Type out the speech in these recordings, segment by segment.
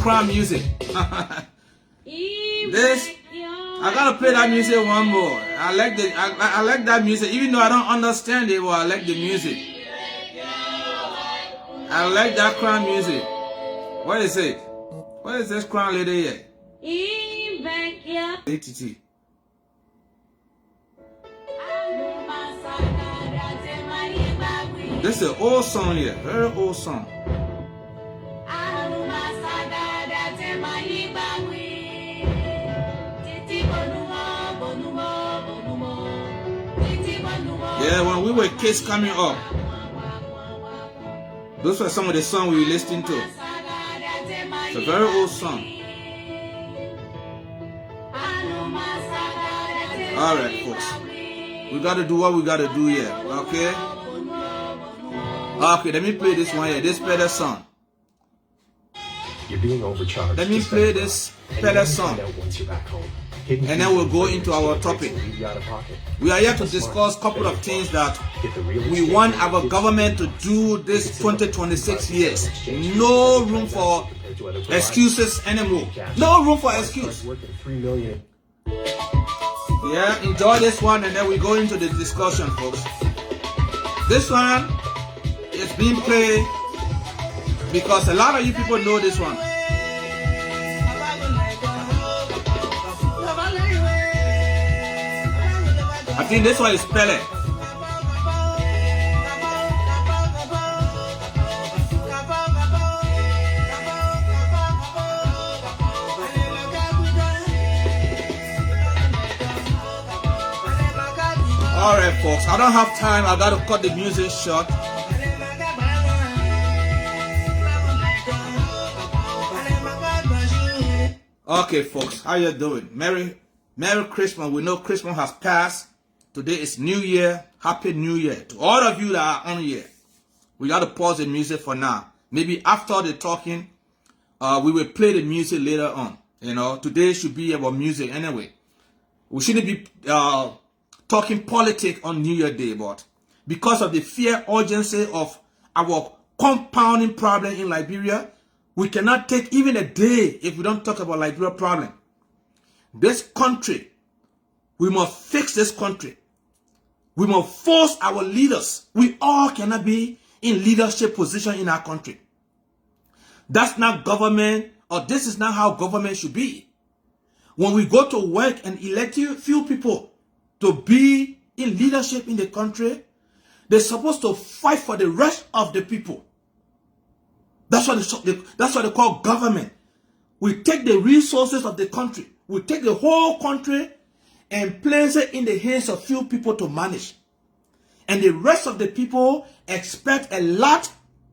crowd music. This, I gotta play that music one more. I like that music, even though I don't understand it, but I like the music. I like that crown music. What is it? What is this crown lady here? ATT. This is an old song here, very old song. Yeah, when we were kids coming up, those were some of the songs we were listening to. It's a very old song. Alright, folks. We gotta do what we gotta do here, okay? Okay, let me play this one here. This better song. You're being overcharged. Let me play this better song. And then we'll go into our topic. We are here to discuss a couple of things that we want our government to do this 2026 years. No room for excuses anymore. No room for excuse. Yeah, enjoy this one and then we go into the discussion, folks. This one is being played because a lot of you people know this one. I think this one is Pele. Alright, folks, I don't have time. I gotta cut the music short. Okay, folks, how you doing? Merry Christmas. We know Christmas has passed. Today is New Year. Happy New Year to all of you that are on here. We got to pause the music for now. Maybe after the talking, we will play the music later on. You know, today should be about music anyway. We shouldn't be talking politics on New Year Day, but because of the fear urgency of our compounding problem in Liberia, we cannot take even a day if we don't talk about Liberia problem. This country, we must fix this country. We must force our leaders. We all cannot be in leadership position in our country. That's not government, or this is not how government should be. When we go to work and elect few people to be in leadership in the country, they're supposed to fight for the rest of the people. That's what they call government. We take the resources of the country. We take the whole country and place it in the hands of few people to manage. And the rest of the people expect a lot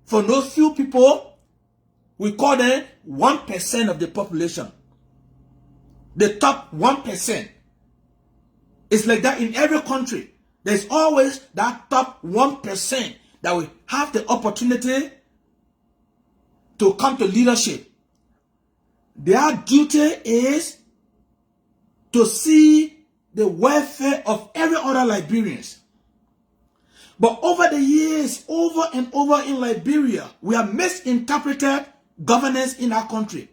from those few people. We call them 1% of the population. The top 1%. It's like that in every country. There's always that top 1% that will have the opportunity to come to leadership. Their duty is to see the welfare of every other Liberians. But over the years, over and over in Liberia, we have misinterpreted governance in our country.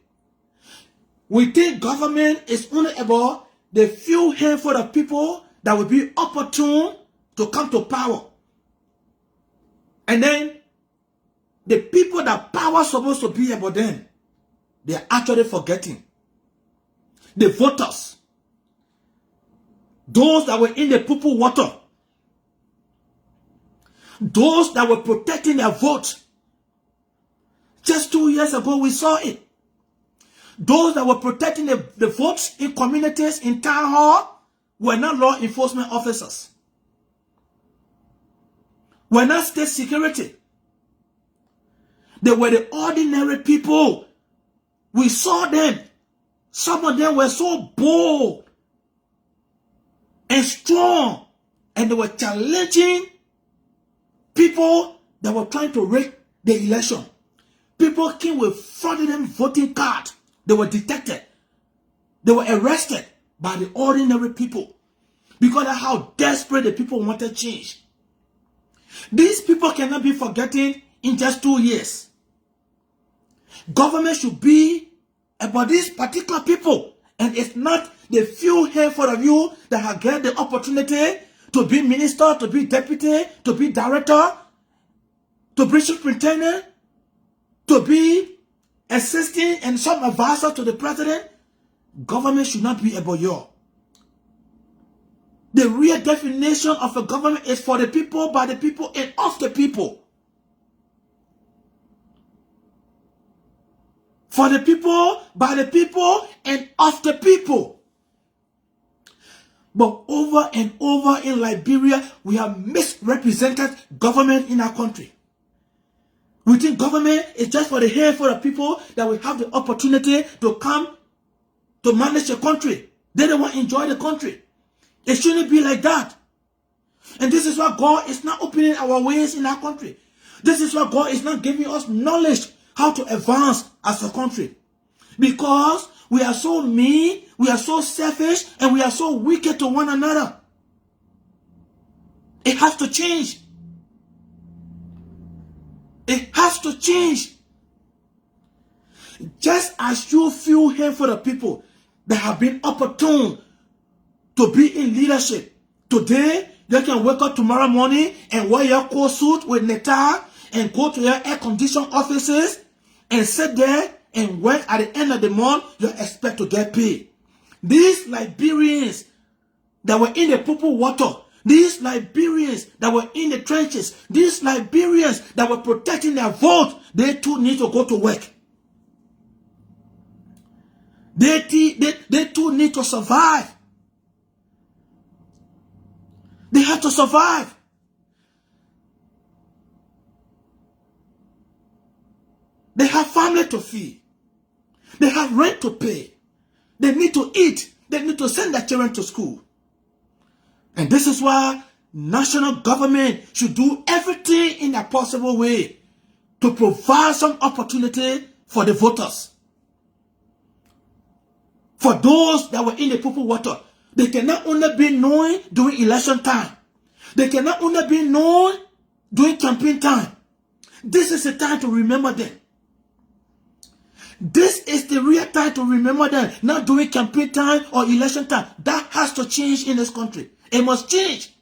We think government is only about the few handful of people that will be opportune to come to power. And then the people that power is supposed to be about them, they are actually forgetting. The voters. Those that were in the poo-poo water. Those that were protecting their vote. Just 2 years ago, we saw it. Those that were protecting the votes in communities, in town hall, were not law enforcement officers. Were not state security. They were the ordinary people. We saw them. Some of them were so bold and strong, and they were challenging people that were trying to rig the election. People came with fraudulent voting cards. They were detected. They were arrested by the ordinary people because of how desperate the people wanted change. These people cannot be forgotten in just 2 years. Government should be about these particular people. And it's not the few handful of you that have get the opportunity to be minister, to be deputy, to be director, to be superintendent, to be assistant and some advisor to the president. Government should not be about you. The real definition of a government is for the people, by the people, and of the people. For the people, by the people, and of the people. But over and over in Liberia, we have misrepresented government in our country. We think government is just for the handful of people that will have the opportunity to come to manage the country. They don't want to enjoy the country. It shouldn't be like that. And this is why God is not opening our ways in our country. This is why God is not giving us knowledge how to advance as a country. Because we are so mean, we are so selfish, and we are so wicked to one another. It has to change. It has to change. Just as you feel here for the people that have been opportune to be in leadership. Today, you can wake up tomorrow morning and wear your coat suit with necktie and go to your air-conditioned offices and sit there and work. At the end of the month, you expect to get paid. These Liberians that were in the purple water, these Liberians that were in the trenches, these Liberians that were protecting their vote, they too need to go to work. They too need to survive. They have to survive. They have family to feed. They have rent to pay. They need to eat. They need to send their children to school. And this is why national government should do everything in a possible way to provide some opportunity for the voters. For those that were in the purple water, they cannot only be known during election time. They cannot only be known during campaign time. This is the time to remember them. This is the real time to remember them, not during campaign time or election time. That has to change in this country. It must change.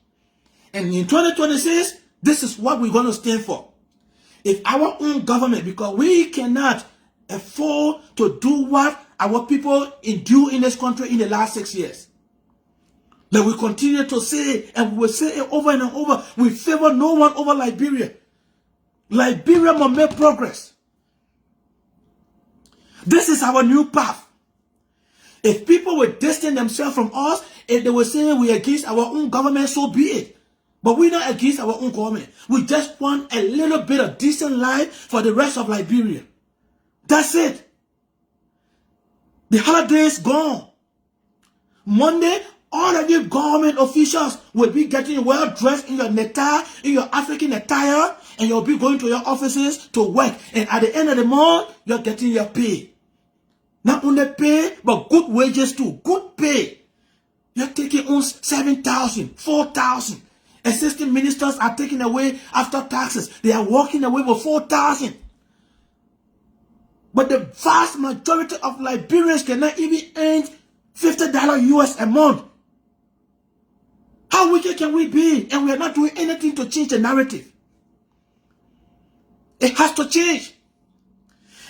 And in 2026, this is what we're going to stand for. If our own government, because we cannot afford to do what our people endure in this country in the last 6 years. That we continue to say, and we will say it over and over, we favor no one over Liberia. Liberia must make progress. This is our new path. If people will distance themselves from us, if they will say we are against our own government, so be it. But we're not against our own government. We just want a little bit of decent life for the rest of Liberia. That's it. The holiday is gone. Monday, all of you government officials will be getting well dressed in your necktie, in your African attire, and you'll be going to your offices to work. And at the end of the month, you're getting your pay. Not only pay, but good wages too. Good pay. You're taking on 7,000, 4,000. Assistant ministers are taken away after taxes. They are walking away with 4,000. But the vast majority of Liberians cannot even earn $50 US a month. How wicked can we be? And we are not doing anything to change the narrative. It has to change.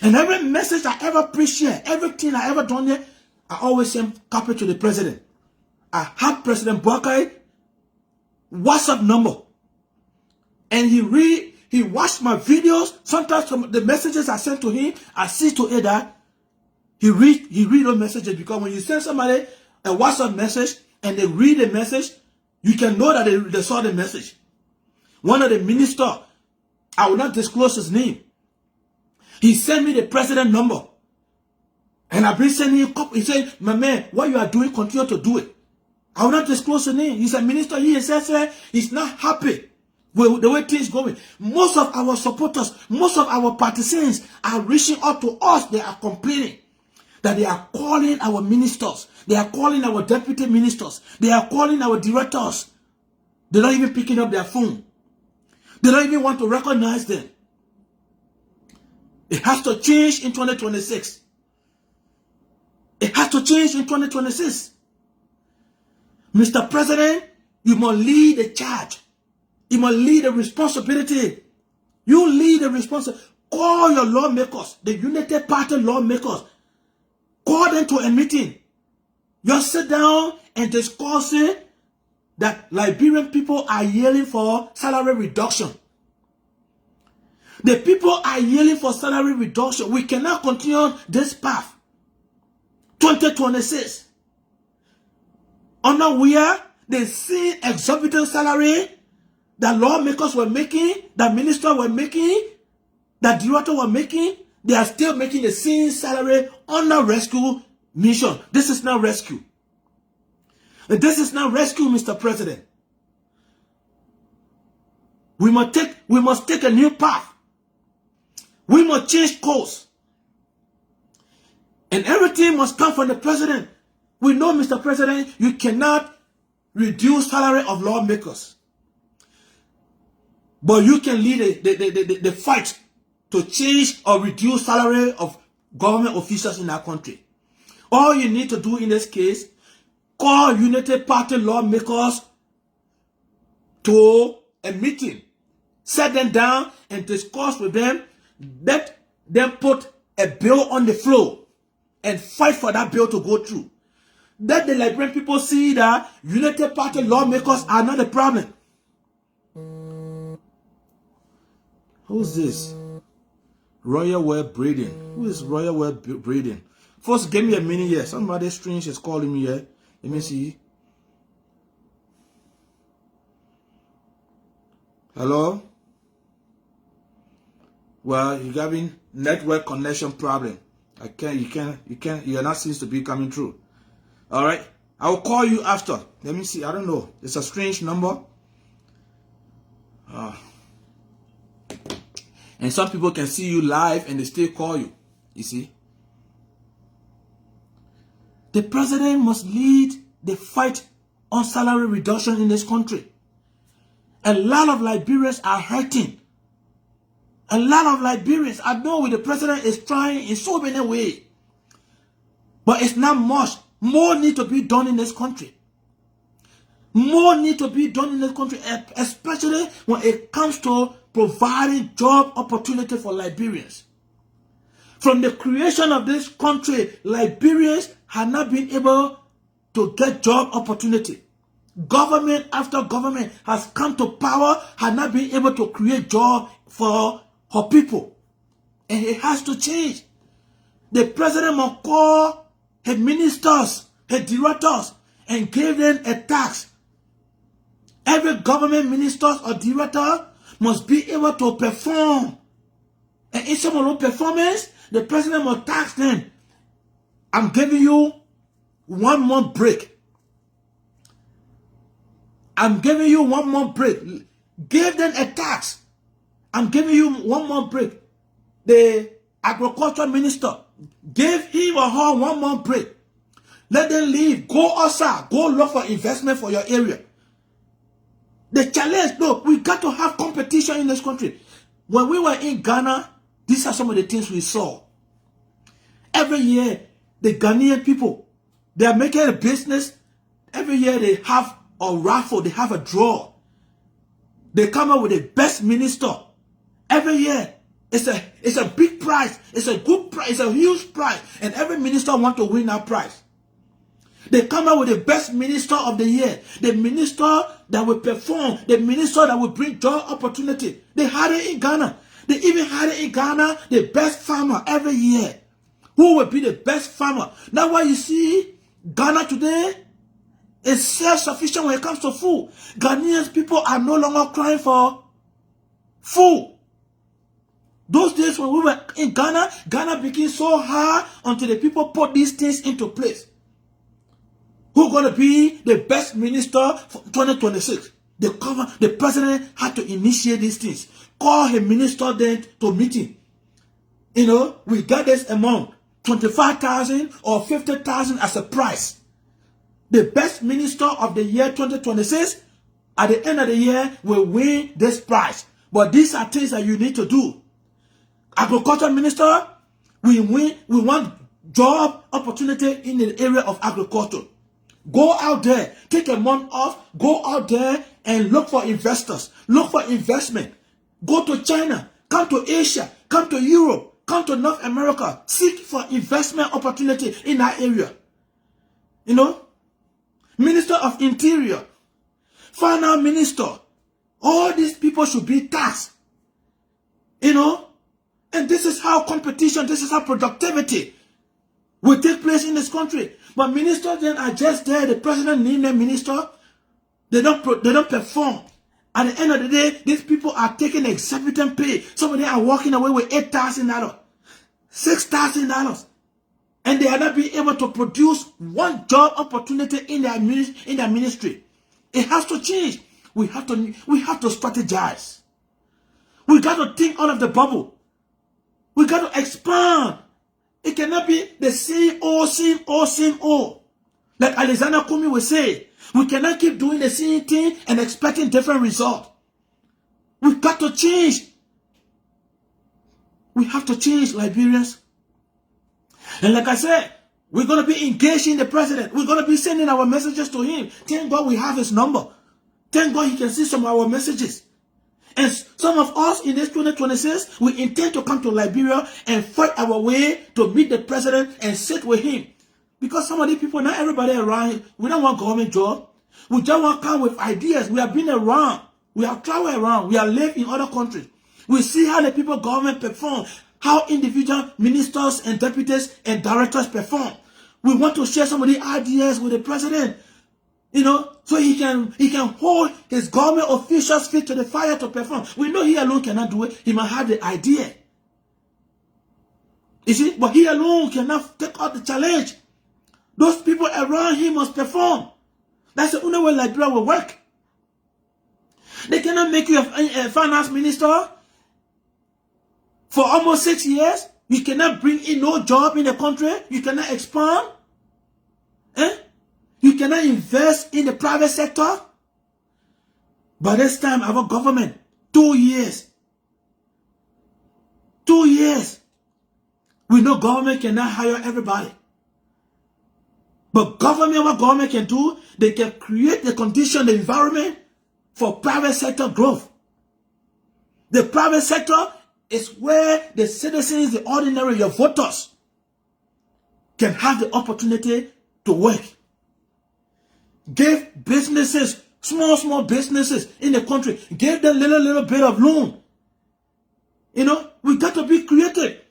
And every message I ever preach here, everything I ever done here, I always send copy to the president. I have President Buakai WhatsApp number. And he watched my videos. Sometimes the messages I sent to him, I see to it that he read those messages, because when you send somebody a WhatsApp message and they read the message, you can know that they saw the message. One of the ministers, I will not disclose his name, he sent me the president number. And I've been sending him copy. He said, my man, what you are doing, continue to do it. I will not disclose the name. He's a minister. He says he's not happy with the way things going. Most of our supporters, most of our partisans are reaching out to us. They are complaining that they are calling our ministers. They are calling our deputy ministers. They are calling our directors. They're not even picking up their phone. They don't even want to recognize them. It has to change in 2026. has to change in 2026. Mr. President, you must lead the charge. You must lead the responsibility. You lead the responsibility. Call your lawmakers, the United Party lawmakers. Call them to a meeting. Just sit down and discuss it that Liberian people are yelling for salary reduction. The people are yelling for salary reduction. We cannot continue this path. 2026. Under where they see exorbitant salary that lawmakers were making, that ministers were making, that directors were making, they are still making the same salary under rescue mission. This is not rescue. This is not rescue, Mr. President. We must take a new path. We must change course. And everything must come from the president. We know, Mr. President, you cannot reduce salary of lawmakers. But you can lead the fight to change or reduce salary of government officials in our country. All you need to do in this case, call United Party lawmakers to a meeting. Set them down and discuss with them. Let them put a bill on the floor and fight for that bill to go through. Let the Liberian people see that United Party lawmakers are not the problem. Who's this? Royal Well Breeding. Who is Royal Well Breeding? First, give me a minute here. Somebody strange is calling me here. Let me see. Hello? Well, you're having network connection problem. You're not seems to be coming through. All right. I will call you after. Let me see. I don't know. It's a strange number. And some people can see you live and they still call you. You see? The president must lead the fight on salary reduction in this country. A lot of Liberians are hurting. A lot of Liberians, I know the president is trying in so many ways. But it's not much. More need to be done in this country. More need to be done in this country, especially when it comes to providing job opportunity for Liberians. From the creation of this country, Liberians have not been able to get job opportunity. Government after government has come to power, has not been able to create job for her people. And it has to change. The president must call her ministers, her directors, and give them a tax. Every government minister or director must be able to perform. And in some of those performance, the president must tax them. I'm giving you 1 month break. I'm giving you 1 month break. Give them a tax. I'm giving you 1 month break. The agriculture minister, give him or her 1 month break. Let them leave. Go outside. Go look for investment for your area. The challenge, no, we got to have competition in this country. When we were in Ghana, these are some of the things we saw. Every year, the Ghanaian people, they are making a business. Every year they have a raffle, they have a draw. They come up with the best minister. Every year, it's a big prize. It's a good prize. It's a huge prize. And every minister wants to win that prize. They come out with the best minister of the year. The minister that will perform. The minister that will bring job opportunity. They had it in Ghana. They even had it in Ghana, the best farmer every year. Who will be the best farmer? That's why you see Ghana today is self-sufficient when it comes to food. Ghanaian people are no longer crying for food. Those days when we were in Ghana, Ghana became so hard until the people put these things into place. Who's going to be the best minister for 2026? The president had to initiate these things. Call a minister then to meeting. You know, we got this amount, 25,000 or 50,000 as a prize. The best minister of the year 2026, at the end of the year, will win this prize. But these are things that you need to do. Agriculture minister, we want job opportunity in the area of agriculture. Go out there, take a month off, go out there and look for investors, look for investment. Go to China, come to Asia, come to Europe, come to North America, seek for investment opportunity in that area. You know, Minister of Interior, Finance Minister, all these people should be taxed. You know, and this is how competition, this is how productivity will take place in this country. But ministers then are just there. The president named them minister. They don't perform. At the end of the day, these people are taking exorbitant pay. Some of them are walking away with $8,000, $6,000, and they are not being able to produce one job opportunity in their ministry. It has to change. We have to strategize. We got to think out of the bubble. We got to expand. It cannot be the same old. Like Alexander Kumi will say, we cannot keep doing the same thing and expecting different results. We've got to change. We have to change, Liberians. And like I said, we're going to be engaging the president. We're going to be sending our messages to him. Thank God we have his number. Thank God he can see some of our messages. And some of us in this 2026, we intend to come to Liberia and fight our way to meet the president and sit with him. Because some of these people, not everybody around here, we don't want government job. We just want to come with ideas. We have been around. We have traveled around. We have lived in other countries. We see how the people government perform, how individual ministers and deputies and directors perform. We want to share some of the ideas with the president, you know, so he can hold his government officials' feet to the fire to perform. We know he alone cannot do it. He might have the idea. You see, but he alone cannot take out the challenge. Those people around him must perform. That's the only way Liberia will work. They cannot make you a finance minister for almost 6 years. You cannot bring in no job in the country. You cannot expand. You cannot invest in the private sector. By this time, our government, 2 years. 2 years. We know government cannot hire everybody. But government, what government can do, they can create the condition, the environment for private sector growth. The private sector is where the citizens, the ordinary, your voters, can have the opportunity to work. Give businesses, small businesses in the country, give them little bit of loan. You know, we got to be creative.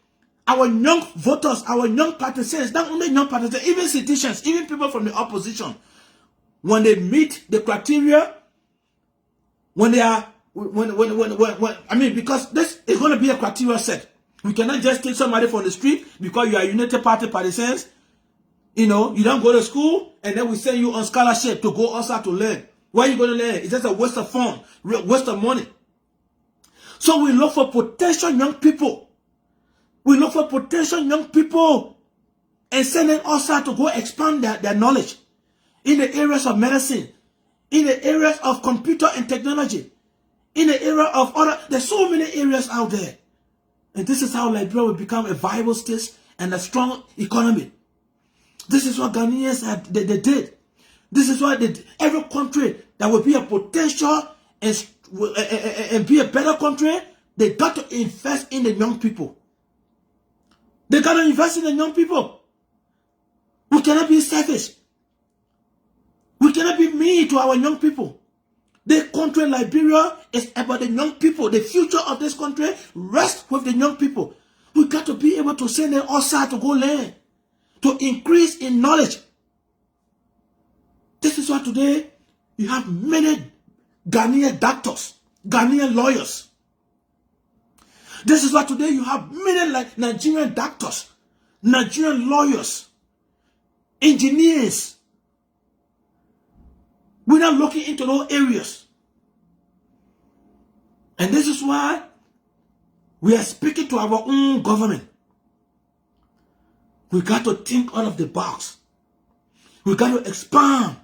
Our young voters, our young participants, not only young participants, even citizens, even people from the opposition, when they meet the criteria, when they are, I mean, because this is going to be a criteria set. We cannot just take somebody from the street because you are United Party partisans. You know, you don't go to school and then we send you on scholarship to go outside to learn. Where are you going to learn? It's just a waste of fun, waste of money. So we look for potential young people. We look for potential young people and send them outside to go expand their knowledge in the areas of medicine, in the areas of computer and technology, in the area of other. There's so many areas out there. And this is how Liberia will become a viable state and a strong economy. This is what Ghanaians they did. This is why every country that will be a potential and be a better country, they got to invest in the young people. They got to invest in the young people. We cannot be selfish. We cannot be mean to our young people. The country Liberia is about the young people. The future of this country rests with the young people. We got to be able to send them outside to go learn, to increase in knowledge. This is why today you have many Ghanaian doctors, Ghanaian lawyers. This is why today you have many like Nigerian doctors, Nigerian lawyers, engineers. We're not looking into those areas. And this is why we are speaking to our own government. We got to think out of the box. We got to expand.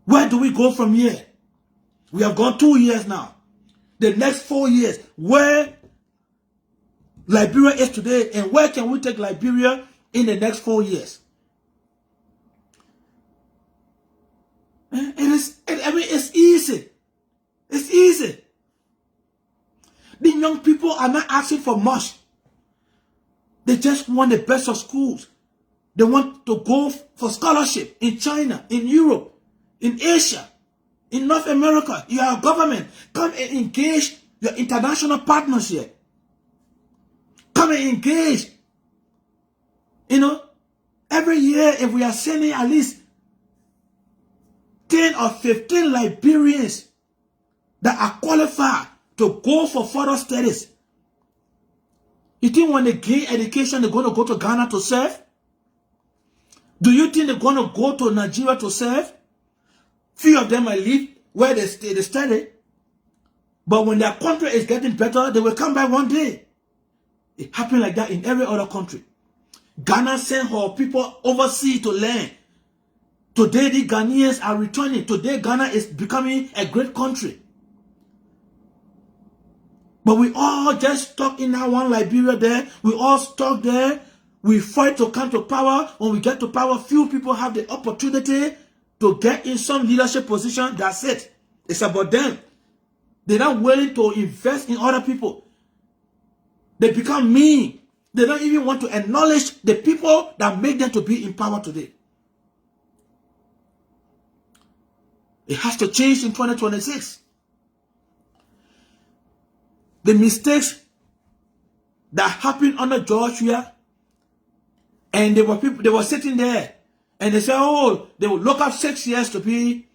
Where do we go from here? We have gone 2 years now. The next 4 years, where Liberia is today and where can we take Liberia in the next 4 years. It's easy. It's easy. The young people are not asking for much. They just want the best of schools. They want to go for scholarship in China, in Europe, in Asia, in North America. You are a government. Come and engage your international partners here. Come and engage. You know, every year if we are sending at least 10 or 15 Liberians that are qualified to go for further studies, you think when they gain education, they're going to go to Ghana to serve? Do you think they're going to go to Nigeria to serve? Few of them might leave where they study. But when their country is getting better, they will come back one day. It happened like that in every other country. Ghana sent her people overseas to learn. Today, the Ghanaians are returning. Today, Ghana is becoming a great country. But we all just stuck in that one Liberia there. We all stuck there. We fight to come to power. When we get to power, few people have the opportunity to get in some leadership position. That's it. It's about them. They're not willing to invest in other people. They become mean. They don't even want to acknowledge the people that make them to be in power today. It has to change in 2026. The mistakes that happened under George Weah, and there were people, they were sitting there, and they said, oh, they would look up 6 years to be,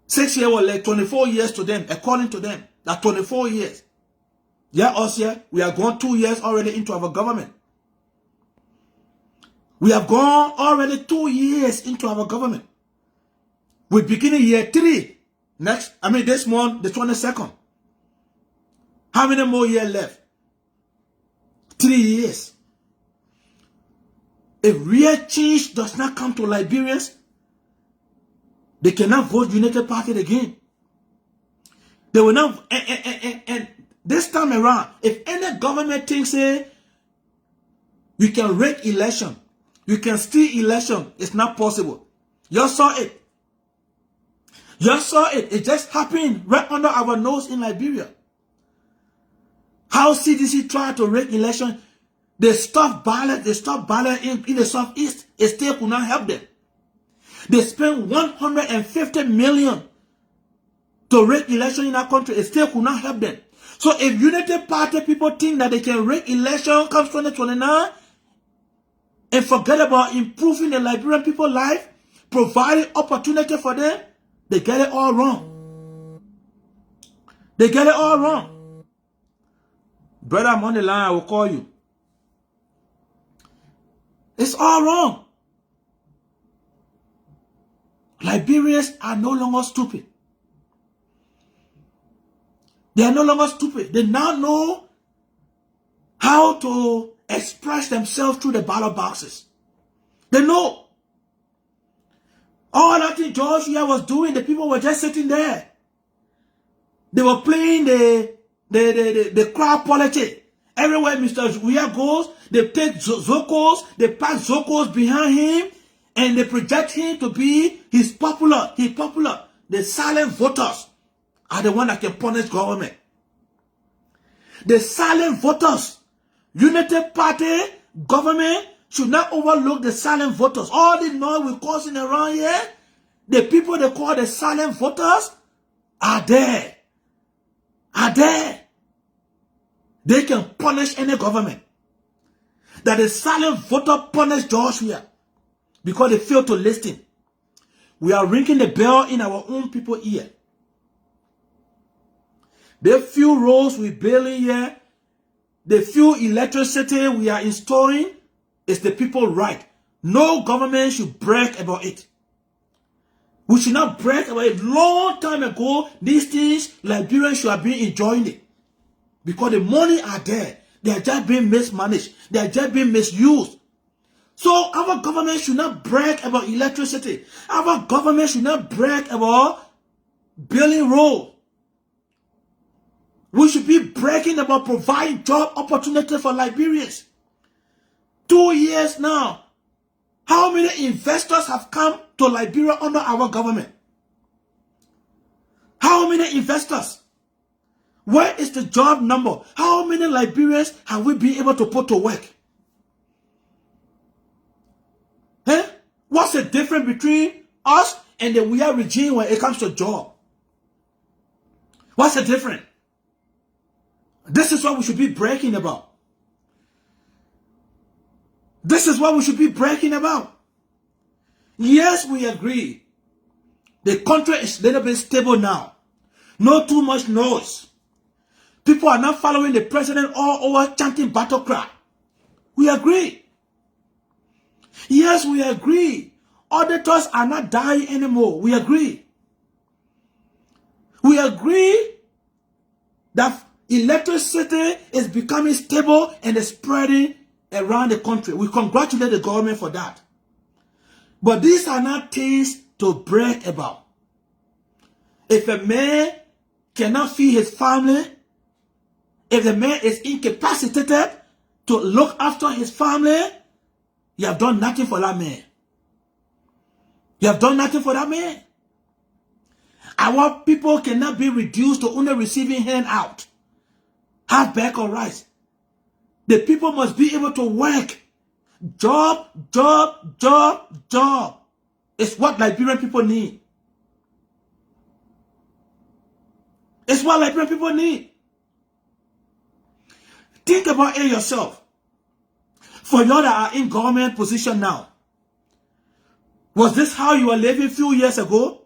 6 years was like 24 years to them, according to them, that 24 years. Yeah, us here, we are gone 2 years already into our government. We have gone already 2 years into our government. We're beginning year 3. This month, the 22nd. How many more years left? 3 years. If real change does not come to Liberians, they cannot vote United Party again. They will not, and this time around, if any government thinks you can rig election, you can steal election, it's not possible. You saw it. You saw it. It just happened right under our nose in Liberia. How CDC tried to rig election, they stopped ballot in the southeast. It still could not help them. They spent 150 million to rig election in our country. It still could not help them. So if United Party people think that they can rig election comes 2029 and forget about improving the Liberian people's life, providing opportunity for them, they get it all wrong. They get it all wrong. Brother, I'm on the line. I will call you. It's all wrong. Liberians are no longer stupid. They are no longer stupid. They now know how to express themselves through the ballot boxes. They know. All that thing George Weah was doing, the people were just sitting there. They were playing the crowd politics. Everywhere Mr. Weah goes, they take Zocos, they pack Zocos behind him, and they project him to be he's popular. The silent voters are the one that can punish government. The silent voters, United Party, government should not overlook the silent voters. All the noise we're causing around here, the people they call the silent voters are there. They can punish any government. That the silent voter punished George Weah because they failed to listen. We are ringing the bell in our own people ear. The few roads we building here, the few electricity we are installing, is the people right. No government should brag about it. We should not brag about it. Long time ago, these things, Liberians should have been enjoying it. Because the money are there. They are just being mismanaged. They are just being misused. So our government should not brag about electricity. Our government should not brag about building roads. We should be bragging about providing job opportunity for Liberians. 2 years now. How many investors have come to Liberia under our government? How many investors? Where is the job number? How many Liberians have we been able to put to work? Eh? What's the difference between us and the WEAH regime when it comes to job? What's the difference? This is what we should be bragging about. This is what we should be bragging about. Yes, we agree. The country is a little bit stable now. No too much noise. People are not following the president all over chanting battle cry. We agree. Yes, we agree. Auditors are not dying anymore. We agree. We agree that electricity is becoming stable and is spreading around the country. We congratulate the government for that. But these are not things to brag about. If a man cannot feed his family, if the man is incapacitated to look after his family, you have done nothing for that man. You have done nothing for that man. Our people cannot be reduced to only receiving handout, half bag or rice. The people must be able to work. Job, job, job, job. It's what Liberian people need. It's what Liberian people need. Think about it yourself. For you that are in government position now, was this how you were living a few years ago?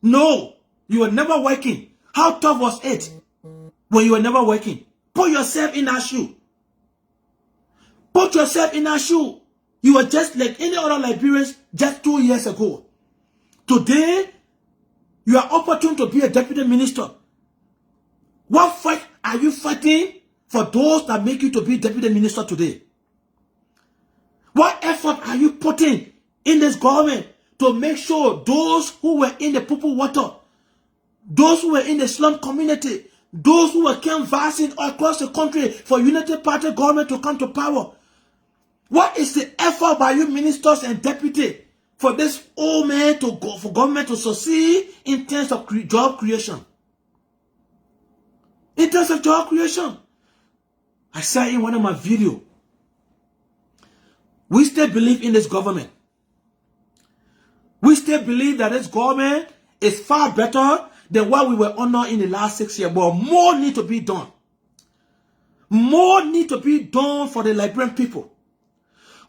No, you were never working. How tough was it when you were never working? Put yourself in our shoe. Put yourself in our shoe. You were just like any other Liberians just 2 years ago. Today, you are opportune to be a deputy minister. What fight are you fighting for those that make you to be deputy minister today? What effort are you putting in this government to make sure those who were in the purple water, those who were in the slum community, those who were canvassing across the country for Unity Party government to come to power, what is the effort by you ministers and deputy for this old man to go, for government to succeed in terms of job creation? In terms of job creation. I said in one of my videos, we still believe in this government. We still believe that this government is far better than what we were under in the last 6 years. But more need to be done. More need to be done for the Liberian people.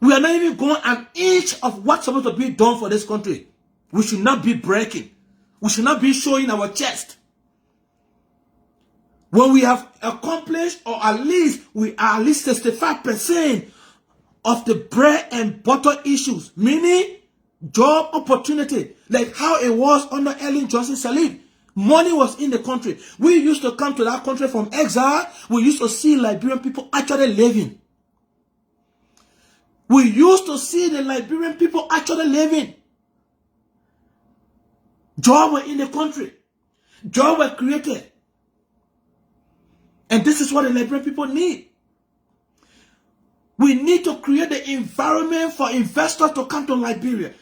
We are not even going an inch of what's supposed to be done for this country. We should not be breaking. We should not be showing our chest. When we have accomplished, or at least we are at least 65% of the bread and butter issues, meaning job opportunity, like how it was under Ellen Johnson Sirleaf. Money was in the country. We used to come to that country from exile. We used to see Liberian people actually living. We used to see the Liberian people actually living. Jobs were in the country. Jobs were created. And this is what the Liberian people need. We need to create the environment for investors to come to Liberia.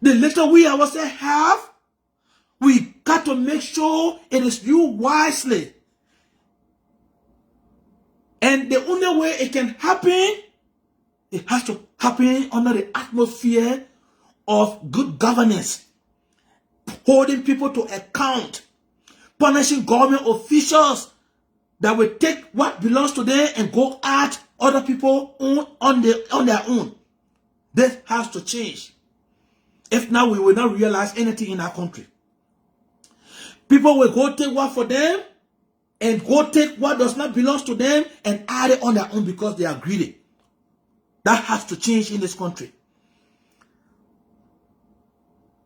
The little we ourselves have, we got to make sure it is used wisely. And the only way it can happen, it has to happen under the atmosphere of good governance, holding people to account, punishing government officials that will take what belongs to them and go at other people on their own. This has to change. If not, we will not realize anything in our country. People will go take what for them and go take what does not belong to them and add it on their own because they are greedy. That has to change in this country.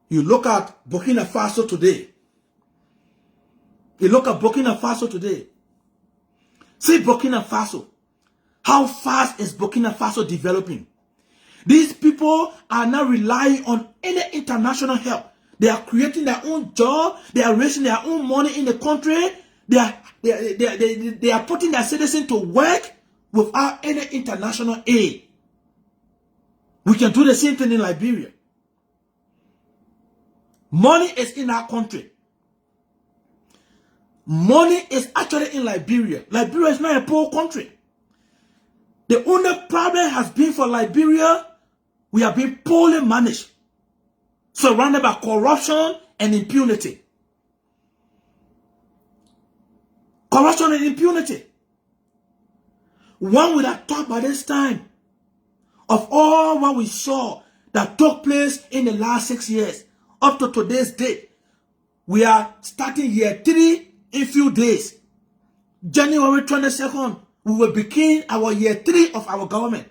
You look at Burkina Faso today. You look at Burkina Faso today. See Burkina Faso. How fast is Burkina Faso developing? These people are not relying on any international help. They are creating their own job. They are raising their own money in the country. They are putting their citizens to work without any international aid. We can do the same thing in Liberia. Money is in our country. Money is actually in Liberia. Liberia is not a poor country. The only problem has been for Liberia, we have been poorly managed, surrounded by corruption and impunity. Corruption and impunity. One would have thought by this time of all what we saw that took place in the last 6 years up to today's date. We are starting year 3 in few days. January 22nd, we will begin our year 3 of our government.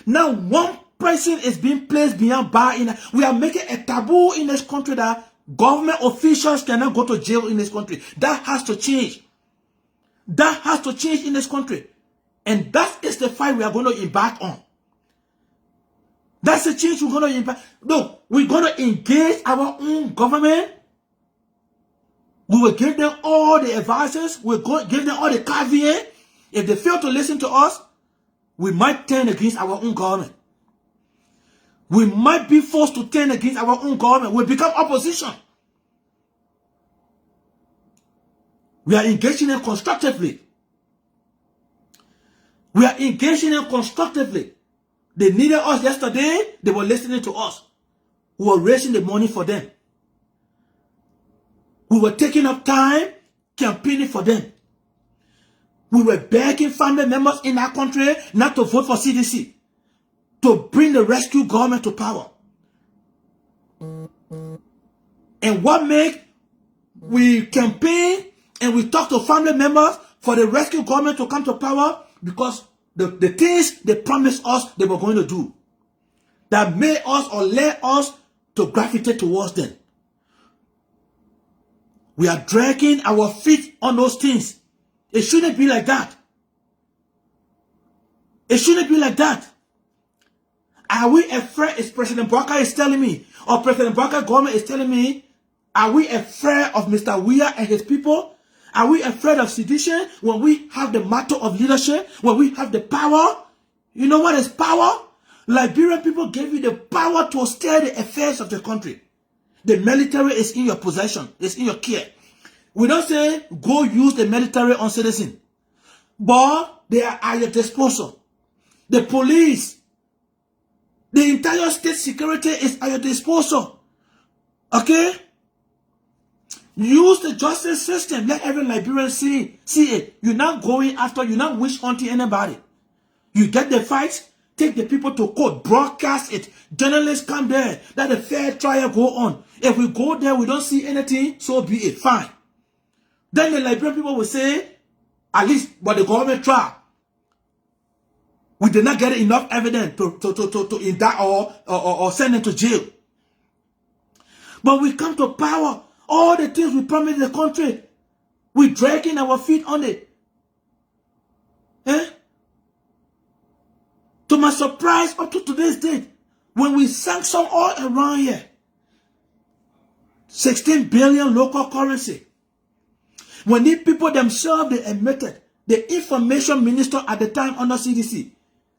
Now, one person is being placed beyond bar. We are making a taboo in this country that government officials cannot go to jail in this country. That has to change. That has to change in this country. And that is the fight we are going to embark on. That's the change we're going to embark. No, we're going to engage our own government. We will give them all the advices. We'll give them all the caveat. If they fail to listen to us, we might turn against our own government. We might be forced to turn against our own government. We'll become opposition. We are engaging them constructively. We are engaging them constructively. They needed us yesterday. They were listening to us. We were raising the money for them. We were taking up time campaigning for them. We were begging family members in our country not to vote for CDC, to bring the rescue government to power. And what made we campaign and we talk to family members for the rescue government to come to power? Because the things they promised us they were going to do, that made us or led us to gravitate towards them. We are dragging our feet on those things. It shouldn't be like that. It shouldn't be like that. Are we afraid, as President Barker is telling me, or President Barker government is telling me, are we afraid of Mr. Weah and his people? Are we afraid of sedition when we have the mantle of leadership, when we have the power? You know what is power? Liberian people gave you the power to steer the affairs of the country. The military is in your possession. It's in your care. We don't say go use the military on citizens, but they are at your disposal. The police, the entire state security is at your disposal. Okay? Use the justice system. Let every Liberian see it. You're not going after, you're not wish hunting anybody. You get the fight, take the people to court, broadcast it. Journalists come there. Let the fair trial go on. If we go there, we don't see anything, so be it. Fine. Then the Liberian people will say, at least what the government tried. We did not get enough evidence to indict or send them to jail. But we come to power. All the things we promised the country, we're dragging our feet on it. To my surprise, up to today's date, when we sanction all around here, 16 billion local currency. When these people themselves, they admitted, the information minister at the time under CDC,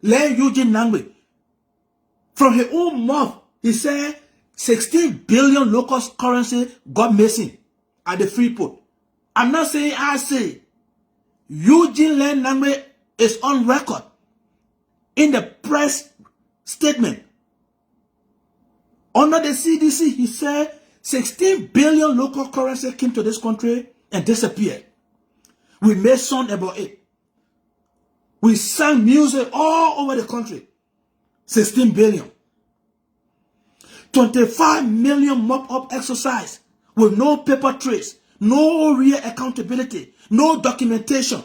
Len Eugene Nangwe, from his own mouth, he said 16 billion local currency got missing at the Freeport. I'm not saying I say. Eugene Len Nangwe is on record in the press statement. Under the CDC, he said 16 billion local currency came to this country and disappeared. We made song about it. We sang music all over the country. 16 billion. 25 million mop-up exercise with no paper trace, no real accountability, no documentation.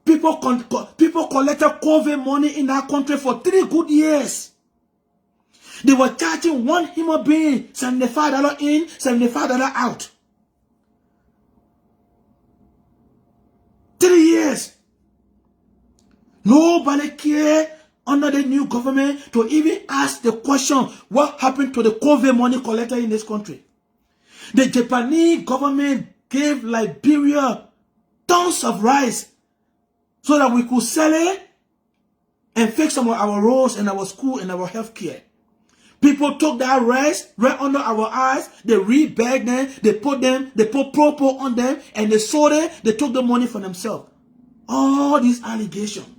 People collected COVID money in our country for 3 good years. They were charging one human being $75 in, $75 out. 3 years. Nobody cared under the new government to even ask the question, what happened to the COVID money collected in this country? The Japanese government gave Liberia tons of rice so that we could sell it and fix some of our roads and our school and our health care. People took that rice right under our eyes. They rebagged them. They put propo on them and they sold it. They took the money for themselves. All these allegations.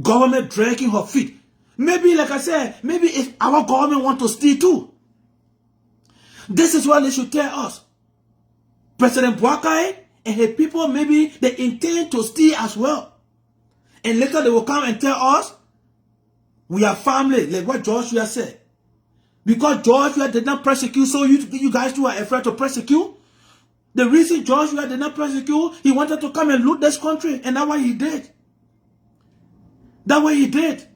Government dragging her feet. Maybe, like I said, maybe if our government want to steal too. This is what they should tell us. President WEAHCIANS and his people, maybe they intend to steal as well. And later they will come and tell us, we are family, like what Joshua said. Because Joshua did not persecute, so you guys too are afraid to persecute. The reason Joshua did not persecute, he wanted to come and loot this country, and that's what he did. That's what he did.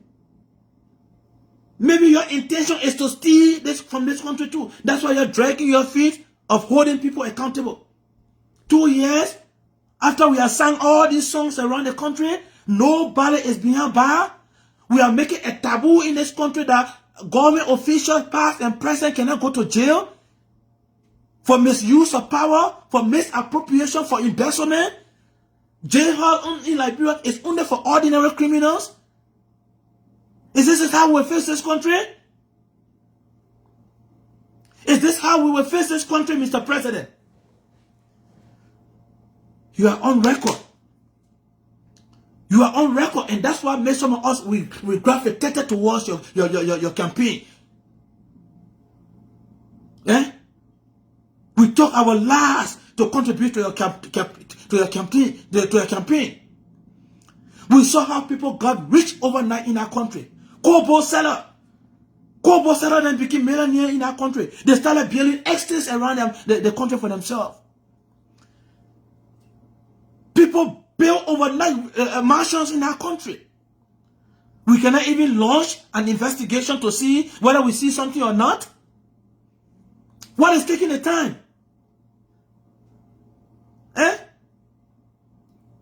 Maybe your intention is to steal this from this country too. That's why you're dragging your feet of holding people accountable. 2 years after we have sang all these songs around the country, nobody is being barred. We are making a taboo in this country that government officials, past and present, cannot go to jail for misuse of power, for misappropriation, for embezzlement. Jail in Liberia is only for ordinary criminals. Is this how we face this country? Is this how we will face this country, Mr. President? You are on record. You are on record, and that's what makes some of us we gravitated towards your campaign. Eh? We took our lives to contribute to your campaign. We saw how people got rich overnight in our country. Kobo seller then became millionaire in our country. They started building estates around the country for themselves. People build overnight mansions in our country. We cannot even launch an investigation to see whether we see something or not. What is taking the time? Eh?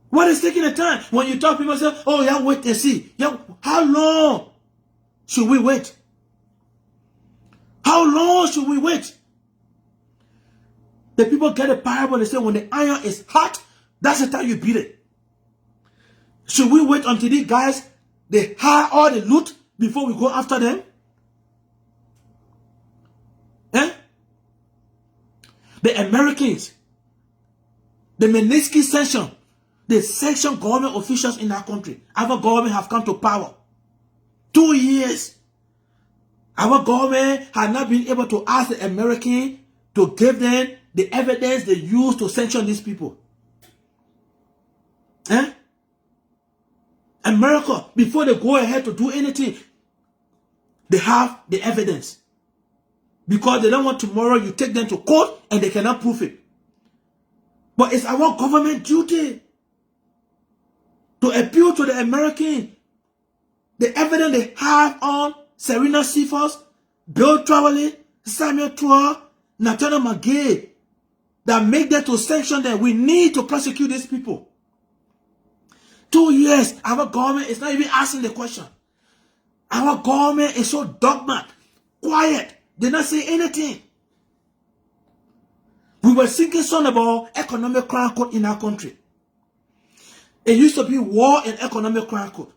What is taking the time? When you talk, people say, oh, yeah, wait and see. Yeah, how long should we wait? How long should we wait? The people get a parable. They say when the iron is hot, that's the time you beat it. Should we wait until these guys, they hire all the loot before we go after them? Eh? The Americans, the Magnitsky sanction, they sanction government officials in our country. Our government have come to power. 2 years. Our government has not been able to ask the Americans to give them the evidence they use to sanction these people. Eh? America, before they go ahead to do anything, they have the evidence. Because they don't want tomorrow you take them to court and they cannot prove it. But it's our government duty to appeal to the American. The evidence they have on Serena Cephas, Bill Travelling, Samuel Tua, Nathaniel McGay, that make them to sanction them. We need to prosecute these people. 2 years, our government is not even asking the question. Our government is so dogmatic, quiet. They not say anything. We were singing song about economic crime code in our country. It used to be war and economic crime code.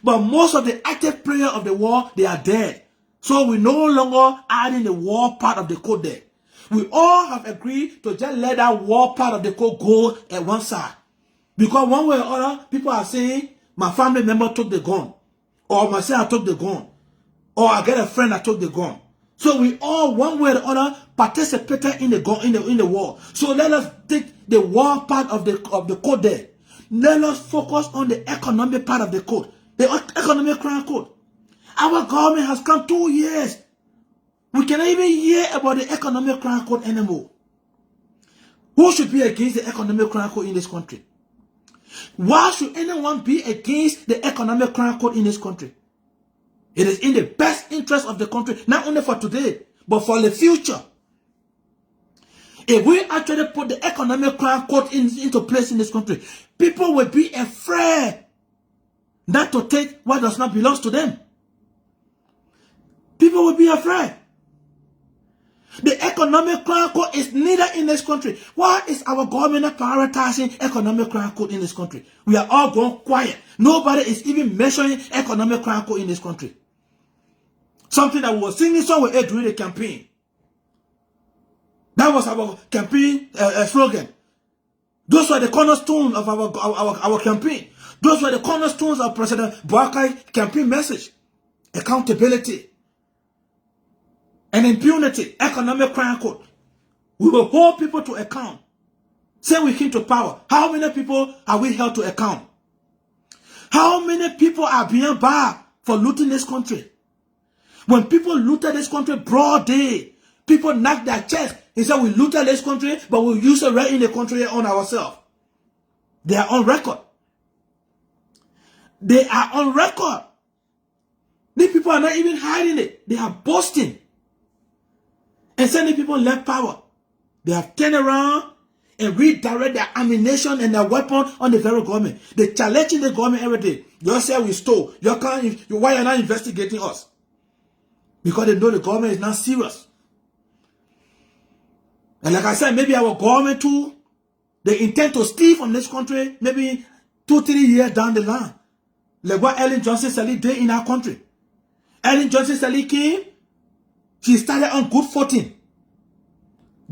But most of the active players of the war, they are dead. So we no longer adding the war part of the code there. We all have agreed to just let that war part of the code go at one side. Because one way or other, people are saying, my family member took the gun. Or myself took the gun. Or I get a friend that took the gun. So we all, one way or the other, participated in the gun, in the war. So let us take the war part of the code there. Let us focus on the economic part of the code. The economic crime code. Our government has come 2 years. We cannot even hear about the economic crime code anymore. Who should be against the economic crime code in this country? Why should anyone be against the economic crime code in this country? It is in the best interest of the country, not only for today, but for the future. If we actually put the economic crime code into place in this country, people will be afraid not to take what does not belong to them. People will be afraid. The economic crime code is neither in this country. Why is our government not prioritizing economic crime code in this country? We are all going quiet. Nobody is even mentioning economic crime code in this country. Something that we were singing somewhere during the campaign. That was our campaign slogan. Those were the cornerstones of our campaign. Those were the cornerstones of President WEAHCIANS' campaign message. Accountability and impunity, economic crime code. We will hold people to account. Say we came to power. How many people are we held to account? How many people are being barred for looting this country? When people looted this country broad day, people knocked their chest. He said we looted this country, but we'll use it right in the country on ourselves. They are on record. They are on record. These people are not even hiding it. They are boasting. And sending people left power. They have turned around and redirect their ammunition and their weapon on the very government. They challenging the government every day. You say we stole. Why are you not investigating us? Because they know the government is not serious. And like I said, maybe our government too, they intend to steal from this country maybe 2-3 years down the line. Like what Ellen Johnson Sirleaf did in our country. Ellen Johnson Sirleaf came, she started on good footing.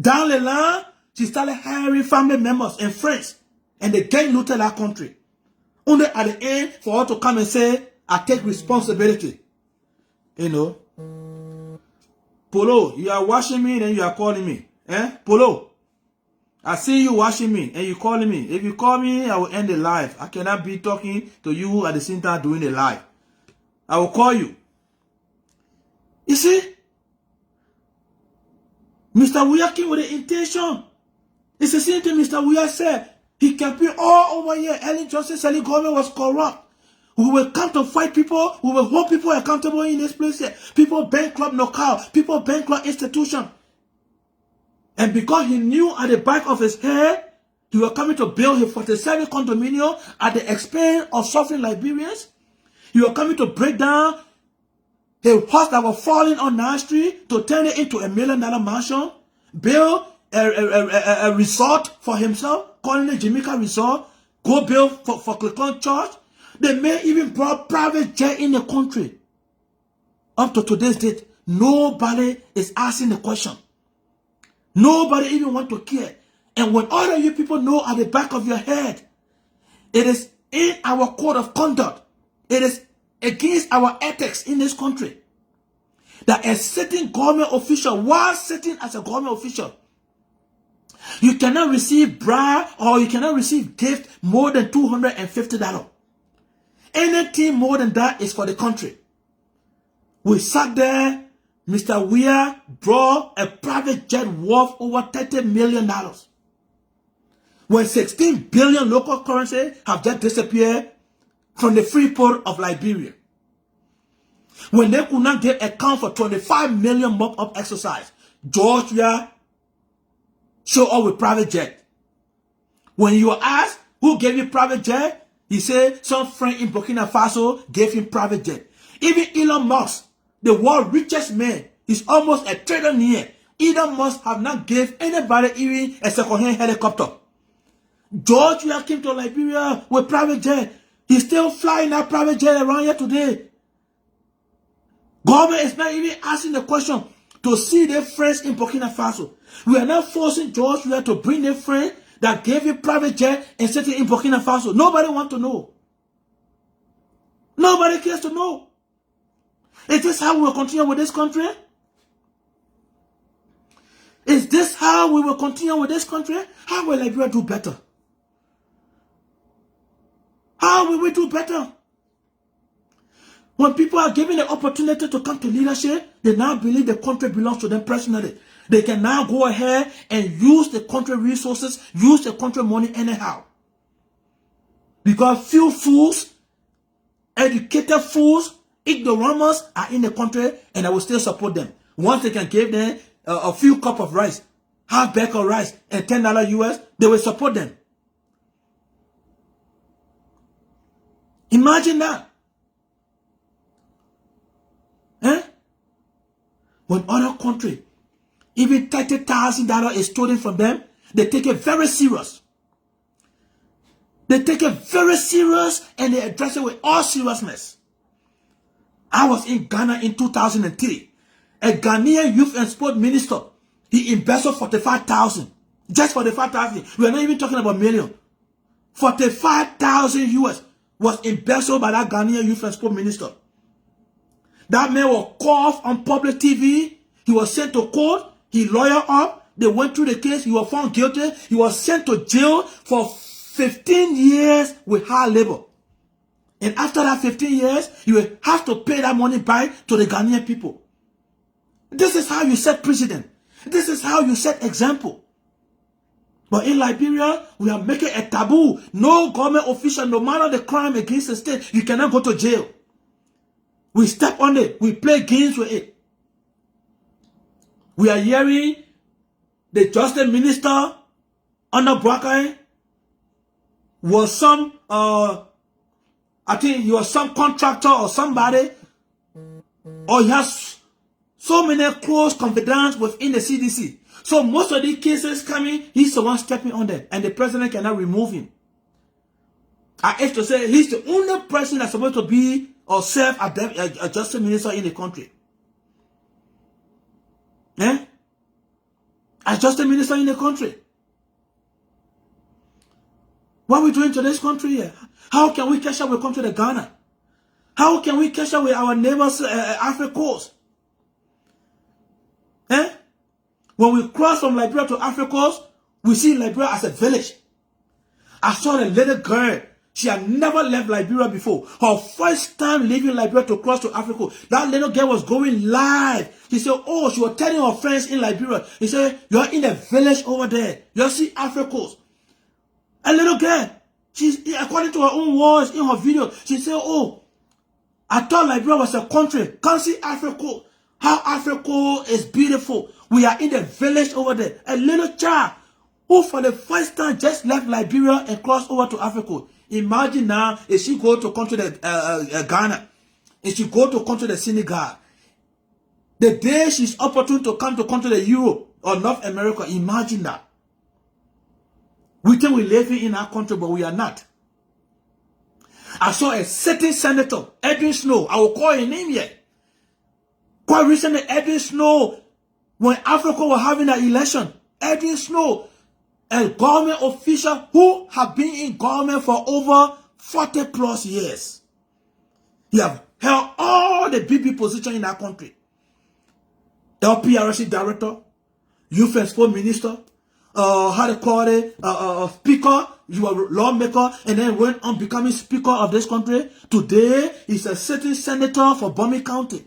Down the line, she started hiring family members and friends. And they gang looted our country. Only at the end, for her to come and say, I take responsibility. You know. Polo, you are watching me and you are calling me. Polo, I see you watching me and you calling me. If you call me, I will end the live. I cannot be talking to you at the same time doing the live. I will call you. You see? Mr. Weah came with the intention. It's the same thing Mr. Weah said. He campaigned all over here. Ellen Johnson Sirleaf government was corrupt. We will come to fight people. We will hold people accountable in this place here. People bankrupt knockout. People bankrupt institution. And because he knew at the back of his head, he was coming to build his 47 condominium at the expense of suffering Liberians. He was coming to break down a house that was falling on 9th Street to turn it into $1 million mansion, build a resort for himself, calling it Jamaica Resort, go build for Clicon Church. They may even brought private jet in the country. Up to today's date, nobody is asking the question. Nobody even want to care. And when all of you people know at the back of your head, it is in our code of conduct, it is against our ethics in this country, that a certain government official, while sitting as a government official, you cannot receive bribe or you cannot receive gift more than $250. Anything more than that is for the country. We sat there, Mr. Weah brought a private jet worth over $30 million. When 16 billion local currency have just disappeared from the free port of Liberia. When they could not give account for 25 million mock-up exercise, George Weah showed up with private jet. When you were asked who gave you private jet, he said some friend in Burkina Faso gave him private jet. Even Elon Musk, the world's richest man, is almost a trillionaire. Elon Musk have not gave anybody even a second-hand helicopter. George Weah came to Liberia with private jet. He's still flying that private jet around here today. Government is not even asking the question to see their friends in Burkina Faso. We are not forcing George Weah to bring their friend that gave you private jet and set it in Burkina Faso. Nobody wants to know. Nobody cares to know. Is this how we will continue with this country? Is this how we will continue with this country? How will Liberia do better? How will we do better? When people are given the opportunity to come to leadership, they now believe the country belongs to them personally. They can now go ahead and use the country resources, use the country money anyhow. Because few fools, educated fools, ignoramus are in the country and I will still support them. Once they can give them a few cups of rice, half bag of rice and $10 US, they will support them. Imagine that. When other countries even $30,000 is stolen from them, they take it very serious. They take it very serious and they address it with all seriousness. I was in Ghana in 2003. A Ghanaian youth and sport minister, he invested 45,000. Just 45,000. We are not even talking about million. 45,000 US was invested by that Ghanaian youth and sport minister. That man was called on public TV. He was sent to court. He lawyered up. They went through the case. He was found guilty. He was sent to jail for 15 years with hard labor. And after that 15 years, you will have to pay that money back to the Ghanaian people. This is how you set precedent. This is how you set example. But in Liberia, we are making a taboo. No government official, no matter the crime against the state, you cannot go to jail. We step on it. We play games with it. We are hearing the justice minister under Brakai was some, I think he was some contractor or somebody, or he has so many close confidants within the CDC. So most of these cases coming, he's the one stepping on them, and the president cannot remove him. I have to say, he's the only person that's supposed to be or serve as a justice minister in the country. Eh? As justice minister in the country. What are we doing to this country here? How can we catch up with country to Ghana? How can we catch up with our neighbors, Africa? Eh? When we cross from Liberia to Africa, we see Liberia as a village. I saw a little girl. She had never left Liberia before. Her first time leaving Liberia to cross to Africa. That little girl was going live. She said, oh, she was telling her friends in Liberia. He said, you're in the village over there. You see Africa. A little girl. She's, according to her own words in her video, she said, oh, I thought Liberia was a country. Can't see Africa. How Africa is beautiful. We are in the village over there. A little child who for the first time just left Liberia and crossed over to Africa. Imagine now if she go to country Ghana, if she go to country Senegal, the day she's opportune to come to country Europe or North America, imagine that. We think we're living in our country, but we are not. I saw a certain senator, Edwin Snow. I will call his name yet. Quite recently, Edwin Snow, when Africa was having an election, Edwin Snow, a government official who have been in government for over 40 plus years. He have held all the big positions in that country. LPRC director, youth and sport minister, how they call it, speaker, you are lawmaker, and then went on becoming speaker of this country. Today, he's a sitting senator for Bomi County.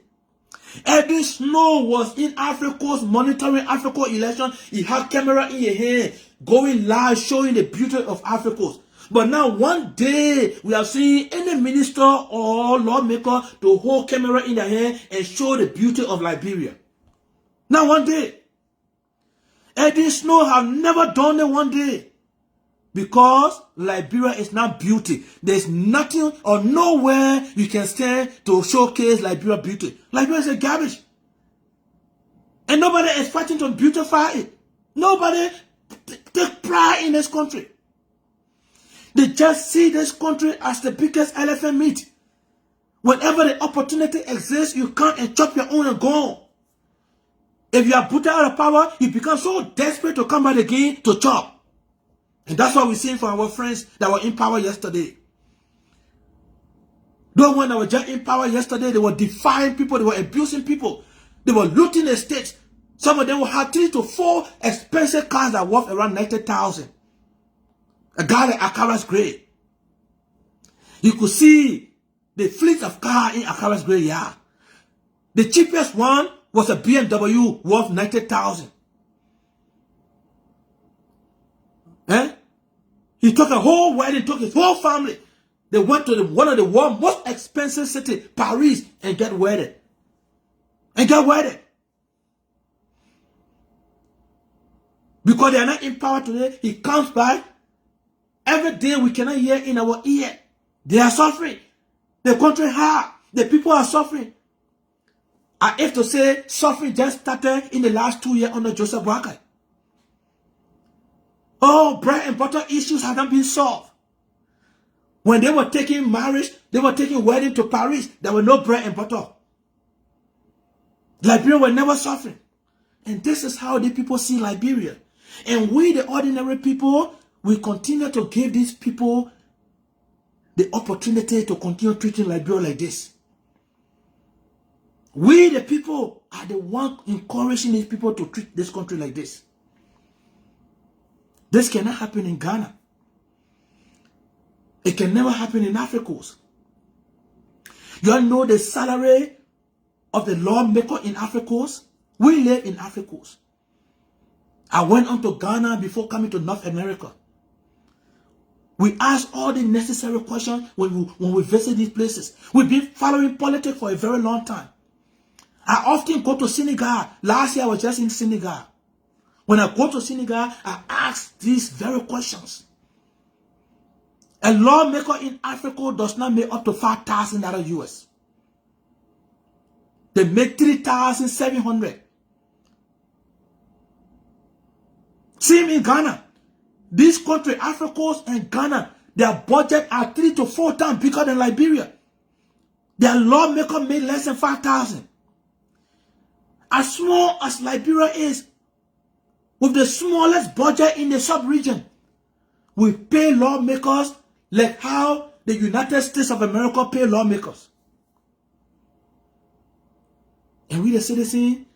Edwin Snow was in Africa's monitoring Africa election. He had camera in his hand, going live, showing the beauty of Africa. But now one day, we have seen any minister or lawmaker to hold camera in their hand and show the beauty of Liberia. Now one day. Edwin Snow have never done it one day. Because Liberia is not beauty. There's nothing or nowhere you can stand to showcase Liberia beauty. Liberia is a garbage. And nobody is fighting to beautify it. Nobody take pride in this country. They just see this country as the biggest elephant meat. Whenever the opportunity exists, you come and chop your own and go. If you are put out of power, you become so desperate to come back again to chop. And that's what we're seeing from our friends that were in power yesterday. Those ones that were just in power yesterday, they were defying people, they were abusing people. They were looting the states. Some of them will have 3 to 4 expensive cars that worth around 90,000. A guy like Akara's grave. You could see the fleet of cars in Akara's graveyard. The cheapest one was a BMW worth 90,000. Eh? He took a whole wedding, took his whole family. They went to one of the world's most expensive cities, Paris, and get wedded. Because they are not in power today, he comes back. Every day we cannot hear in our ear. They are suffering. The country hard. The people are suffering. I have to say suffering just started in the last 2 years under Joseph Boakai. Oh, bread and butter issues haven't been solved. When they were taking marriage, they were taking wedding to Paris, there were no bread and butter. Liberia were never suffering. And this is how the people see Liberia. And we, the ordinary people, we continue to give these people the opportunity to continue treating Liberia like this. We, the people, are the one encouraging these people to treat this country like this. This cannot happen in Ghana. It can never happen in Africa. You all know the salary of the lawmaker in Africa? We live in Africa. I went on to Ghana before coming to North America. We ask all the necessary questions when we visit these places. We've been following politics for a very long time. I often go to Senegal. Last year I was just in Senegal. When I go to Senegal, I ask these very questions. A lawmaker in Africa does not make up to $5,000 US. They make $3,700. Same in Ghana. This country, Africa and Ghana, their budget are 3 to 4 times bigger than Liberia. Their lawmaker made less than 5,000. As small as Liberia is, with the smallest budget in the sub-region, we pay lawmakers like how the United States of America pay lawmakers. And we the citizens,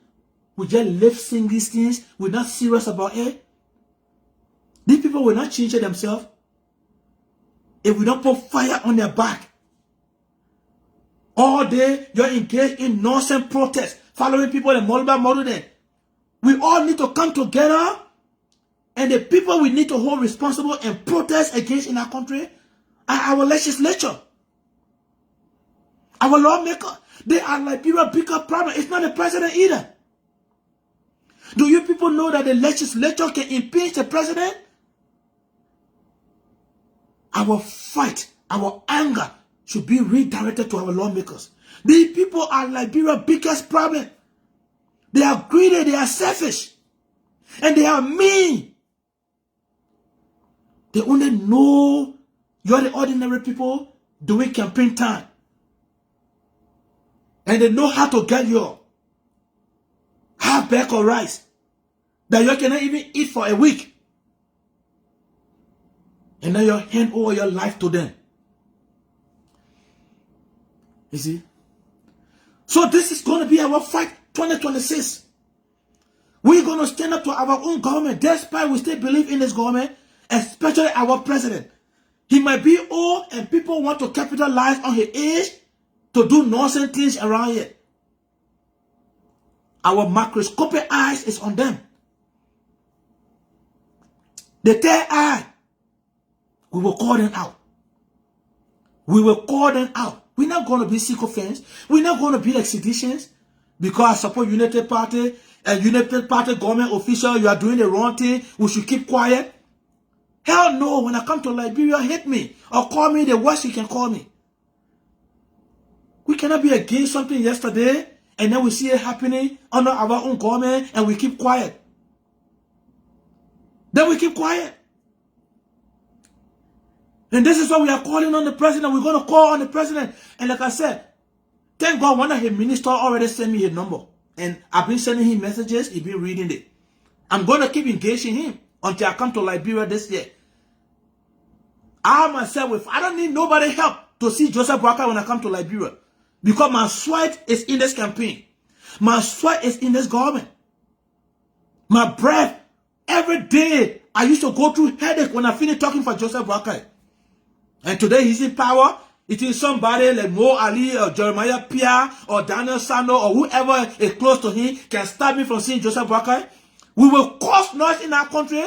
we just lip sync these things. We're not serious about it. These people will not change it themselves if we don't put fire on their back. All day, you're engaged in nonsense protests, following people in Molba Modern. We all need to come together, and the people we need to hold responsible and protest against in our country are our legislature, our lawmaker. They are Liberia's bigger problem. It's not the president either. Do you people know that the legislature can impeach the president? Our fight, our anger should be redirected to our lawmakers. These people are Liberia's biggest problem. They are greedy, they are selfish, and they are mean. They only know you're the ordinary people doing campaign time. And they know how to get your half bag of rice that you cannot even eat for a week. And now you hand over your life to them. You see? So this is going to be our fight 2026. We're going to stand up to our own government, despite we still believe in this government, especially our president. He might be old and people want to capitalize on his age to do nonsense things around here. Our microscopic eyes is on them. The third eye, we will call them out. We will call them out. We're not going to be sycophants. We're not going to be like seditions because I support United Party and United Party government official. You are doing the wrong thing. We should keep quiet. Hell no. When I come to Liberia, hit me or call me the worst you can call me. We cannot be against something yesterday and then we see it happening under our own government and we keep quiet. Then we keep quiet. And this is why we are calling on the president. We're going to call on the president. And like I said, thank God one of his ministers already sent me his number. And I've been sending him messages. He's been reading it. I'm going to keep engaging him until I come to Liberia this year. I myself, I don't need nobody help to see Joseph Boakai when I come to Liberia. Because my sweat is in this campaign. My sweat is in this government. My breath, every day, I used to go through headache when I finish talking for Joseph Boakai. And today he's in power. It is somebody like Mo Ali or Jeremiah Pia or Daniel Sano or whoever is close to him can stop me from seeing Joseph Boakai. We will cause noise in our country.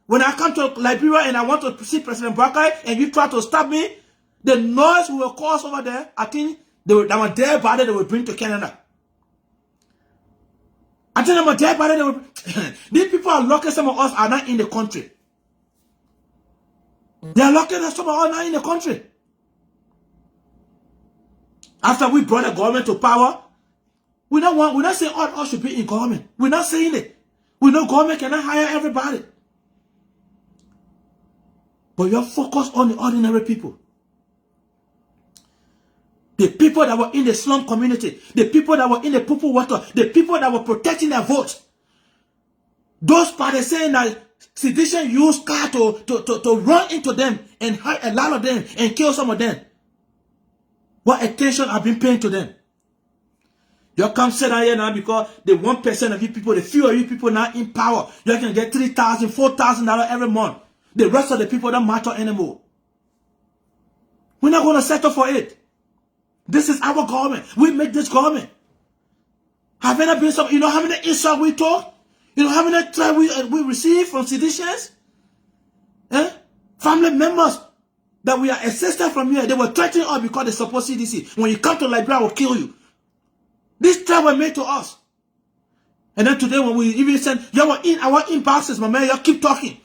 When I come to Liberia and I want to see President Boakai and you try to stop me, the noise we will cause over there, I think our dead body they will bring to Canada. I think our dead body they will these people are lucky some of us are not in the country. They are lucky that some of us are not in the country. After we brought the government to power, We're not saying all should be in government. We're not saying it. We know government cannot hire everybody. But you're focused on the ordinary people. The people that were in the slum community, the people that were in the purple water, the people that were protecting their votes. Those parties saying that sedition used car to run into them and hurt a lot of them and kill some of them. What attention have been paying to them? You come sit down here now because the 1% of you people, the few of you people now in power, you can get $3,000, $4,000 every month. The rest of the people don't matter anymore. We're not going to settle for it. This is our government. We make this government. Have there been some, you know how many insults we talk? You know how many threats we receive from citizens? Family members that we are assisted from here, they were threatening us because they support CDC. When you come to Liberia, I will kill you. These threats were made to us. And then today when we even said, you were in our inboxes, my man, you keep talking.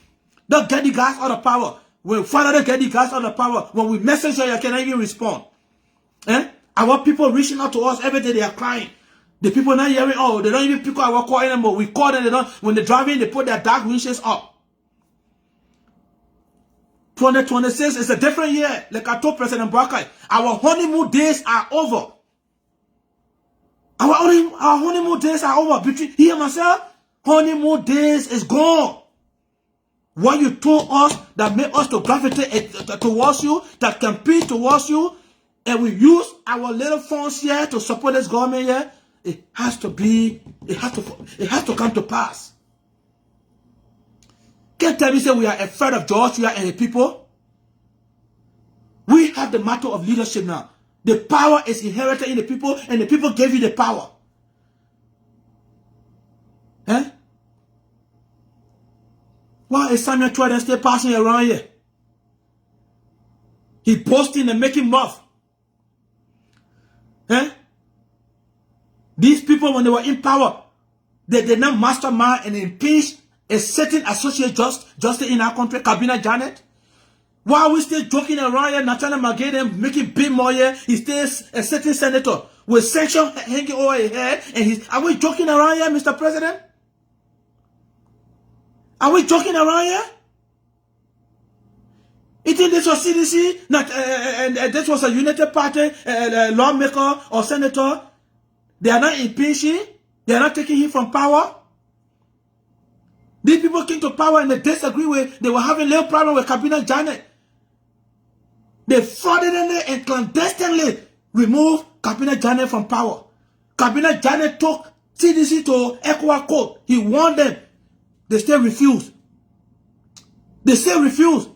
Don't get the guys out of power. When finally get the guys out of power, when we message you, you cannot even respond. Our people reaching out to us every day, they are crying. The people not hearing, oh, they don't even pick up our call anymore. We call them, they don't, when they're driving, they put their dark windshields up. 2026 is a different year. Like I told President Barkai, our honeymoon days are over. Our honeymoon days are over. Between he and myself, honeymoon days is gone. What you told us that made us to gravitate towards you, that compete towards you, and we use our little funds here to support this government here, it has to come to pass. Can't tell me say we are afraid of Georgia and the people. We have the matter of leadership now. The power is inherited in the people, and the people gave you the power. Why is Samuel Trident still passing around here? He posting and making muff. These people, when they were in power, they did not mastermind and impeach a certain associate justice in our country, Kabina Janet. Why are we still joking around here, Nathaniel Mageden making big money here? He stays a certain senator with sanction hanging over his head, and are we joking around here, Mr. President? Are we joking around here? You think this was CDC, and this was a United Party lawmaker or senator? They are not impeaching. They are not taking him from power. These people came to power and they disagree with. They were having a little problem with Kabina Janet. They frauded in there and clandestinely removed Kabina Janet from power. Kabina Janet took CDC to ECOWAS court. He warned them. They still refused. They still refused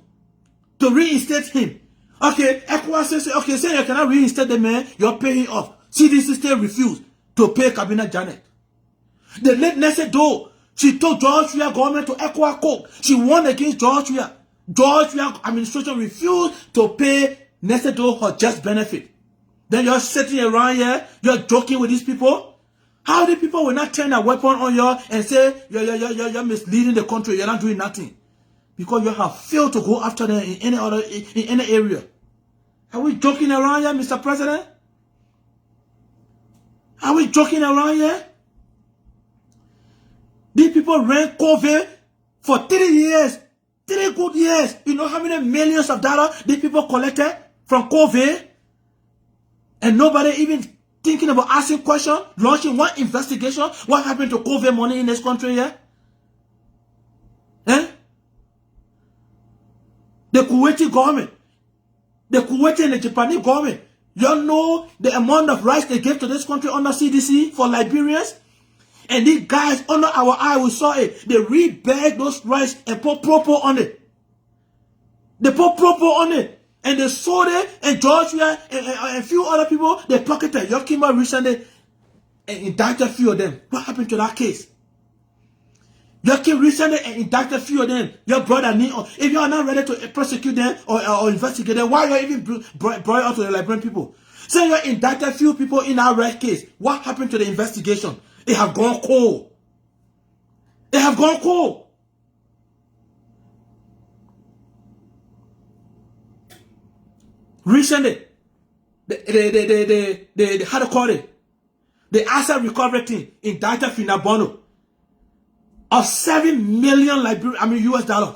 to reinstate him. Okay, ECOWAS says, okay, say you cannot reinstate the man, you're paying off. CDC still refused to pay Kabina Janet. The late Nessa Doe, she took George Weah government to ECOWAS court. She won against George Weah. George Weah administration refused to pay Nessa Doe her just benefit. Then you're sitting around here, you're joking with these people. How the people will not turn a weapon on you and say you're misleading the country, you're not doing nothing? Because you have failed to go after them in any area. Are we joking around here, Mr. President? Are we joking around here? These people ran COVID for 3 years, 3 good years. You know how many millions of dollars these people collected from COVID? And nobody even thinking about asking questions, launching one investigation. What happened to COVID money in this country here? The Kuwaiti government, the Kuwaiti and the Japanese government, you know the amount of rights they gave to this country under CDC for Liberians? And these guys, under our eye, we saw it. They re-bagged those rights and put propo on it. They put propo on it. And they sold it, and Georgia and a few other people, they pocketed. You came out recently and indicted a few of them. What happened to that case? You came recently and indicted a few of them. Your brother need, if you are not ready to prosecute them or investigate them, why you even brought out to the Liberian people? So you indicted a few people in our red case. What happened to the investigation? It have gone cold. It have gone cold. Recently, how to call it? the asset recovery team indicted Finabono of 7 million US dollars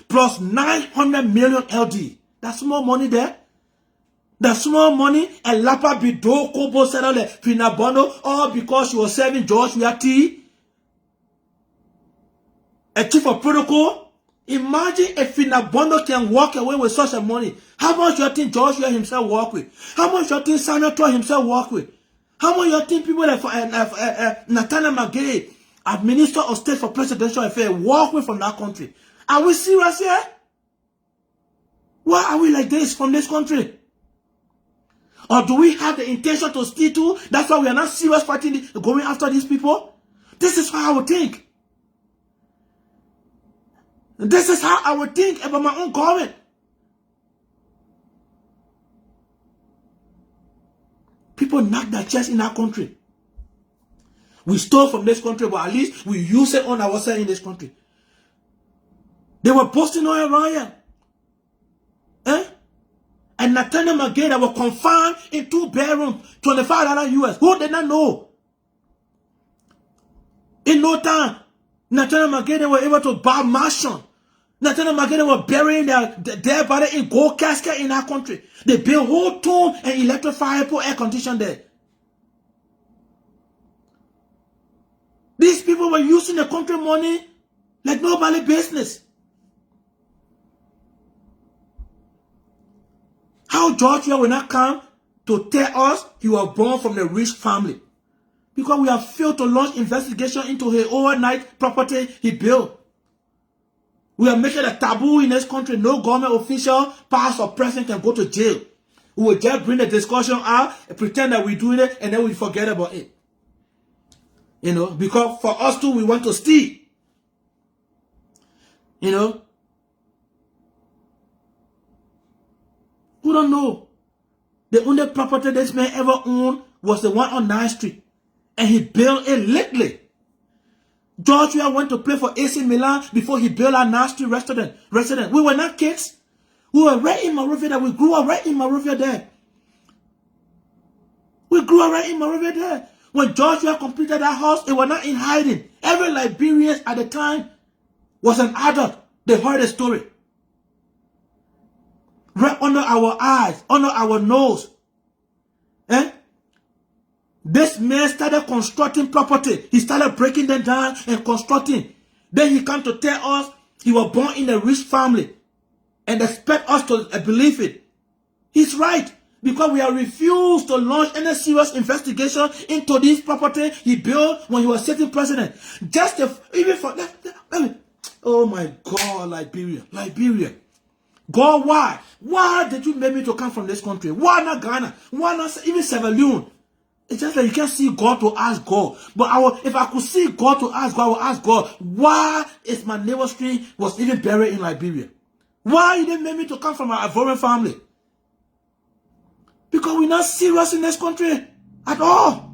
plus 900 million LD. That's small money there. That's small money. And Lapa Bido Kobo settled Finabono all because she was serving George Weah, a chief of protocol. Imagine if Finabono can walk away with such a money. How much you think George Weah himself walk with? How much you think Senator himself walk with? How much you think people like Nathaniel McGay, as Minister of State for Presidential Affairs, walk away from that country? Are we serious here? Why are we like this from this country? Or do we have the intention to steal too? That's why we are not serious fighting, going after these people? This is how I would think. This is how I would think about my own government. People knock their chest in our country. We stole from this country, but at least we use it on ourselves in this country. They were boasting all around here. And Nathaniel McGay that were confined in 2 bedrooms, $25 US. Who did not know? In no time, Nathaniel McGay they were able to buy mansion. Nathaniel McGay they were burying their body in gold casket in our country. They built whole tomb and electrifiable air condition there. These people were using the country money like nobody business. How George Weah will not come to tell us he was born from a rich family? Because we have failed to launch investigation into his overnight property he built. We are making a taboo in this country. No government official, past or present, can go to jail. We will just bring the discussion out and pretend that we're doing it and then we forget about it. You know, because for us too, we want to steal. You know, we don't know. The only property this man ever owned was the one on 9th Street. And he built it lately. George Weah went to play for AC Milan before he built our 9th Street resident. We were not kids. We were right in Monrovia there. We grew up right in Monrovia there. We grew up right in Monrovia there. When George Weah completed that house, it was not in hiding. Every Liberian at the time was an adult. They heard the story. Right under our eyes, under our nose. This man started constructing property. He started breaking them down and constructing. Then he came to tell us he was born in a rich family and expect us to believe it. He's right. Because we have refused to launch any serious investigation into this property he built when he was sitting president. Just even for that. Oh my God, Liberia. God, why? Why did you make me to come from this country? Why not Ghana? Why not even Sierra Leone? It's just that you can't see God to ask God. But if I could see God to ask God, I would ask God, why is my neighbor street was even buried in Liberia? Why you didn't make me to come from an Ivorian family? Because we're not serious in this country at all.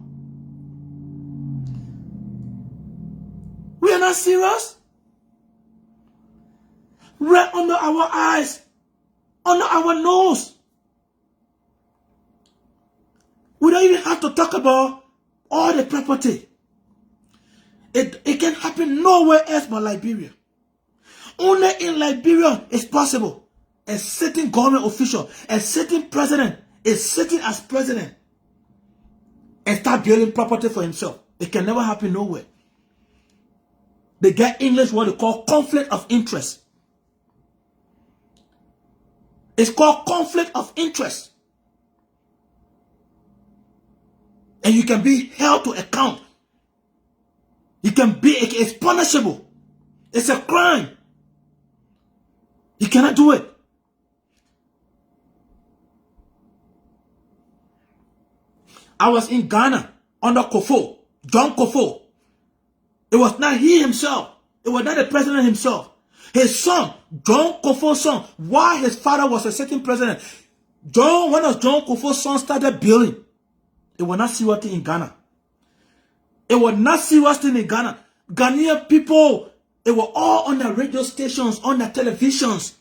We are not serious. Right under our eyes, under our nose. We don't even have to talk about all the property. It can happen nowhere else but Liberia. Only in Liberia is possible. A sitting government official, a sitting president is sitting as president and start building property for himself. It can never happen nowhere. They get English what they call conflict of interest. It's called conflict of interest. And you can be held to account. It's punishable. It's a crime. You cannot do it. I was in Ghana under Kofo, John Kofo. It was not he himself. It was not the president himself. His son, John Kofo's son, while his father was a sitting president, one of John Kofo's sons started building. It was not serious thing in Ghana. It was not serious thing in Ghana. Ghanaian people, it was all on the radio stations, on the televisions.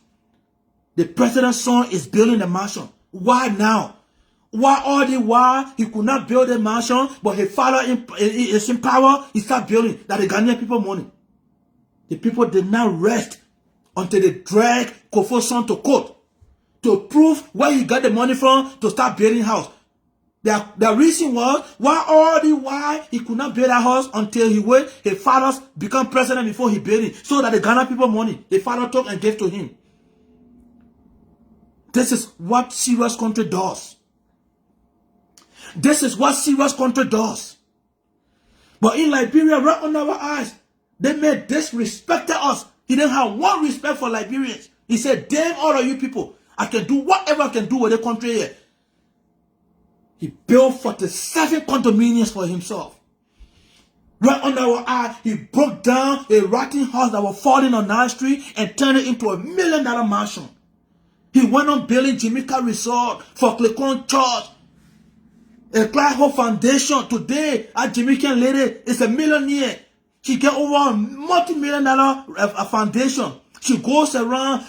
The president's son is building a mansion. Why now? Why all the while he could not build a mansion, but his father is in power, he started building that the Ghanaian people money. The people did not rest until they dragged Kofo's son to court to prove where he got the money from to start building house. The reason was why all the while he could not build a house until he wait his father become president before he built it, so that the Ghana people money the father took and gave to him. This is what serious country does. This is what serious country does. But in Liberia, right under our eyes, they made disrespected us. He didn't have one respect for Liberians. He said, damn all of you people, I can do whatever I can do with the country here. He built 47 condominiums for himself. Right under our eye, he broke down a rotting house that was falling on 9th Street and turned it into $1 million mansion. He went on building Jamaica Resort for Clecon Church. A Clyde Foundation today, a Jamaican lady is a millionaire. She get over a multi-million-dollar foundation. She goes around,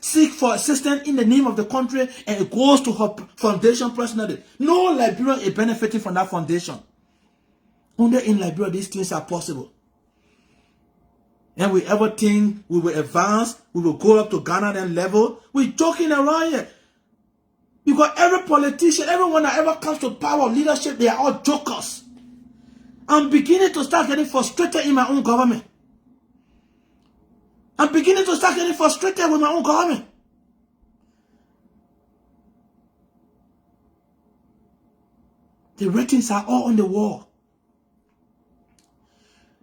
seek for assistance in the name of the country, and it goes to her foundation personally. No Liberian is benefiting from that foundation. Only in Liberia these things are possible. And we ever think we will advance, we will go up to Ghana level. We're joking around here. Because every politician, everyone that ever comes to power, leadership, they are all jokers. I'm beginning to start getting frustrated in my own government. I'm beginning to start getting frustrated with my own government. The ratings are all on the wall.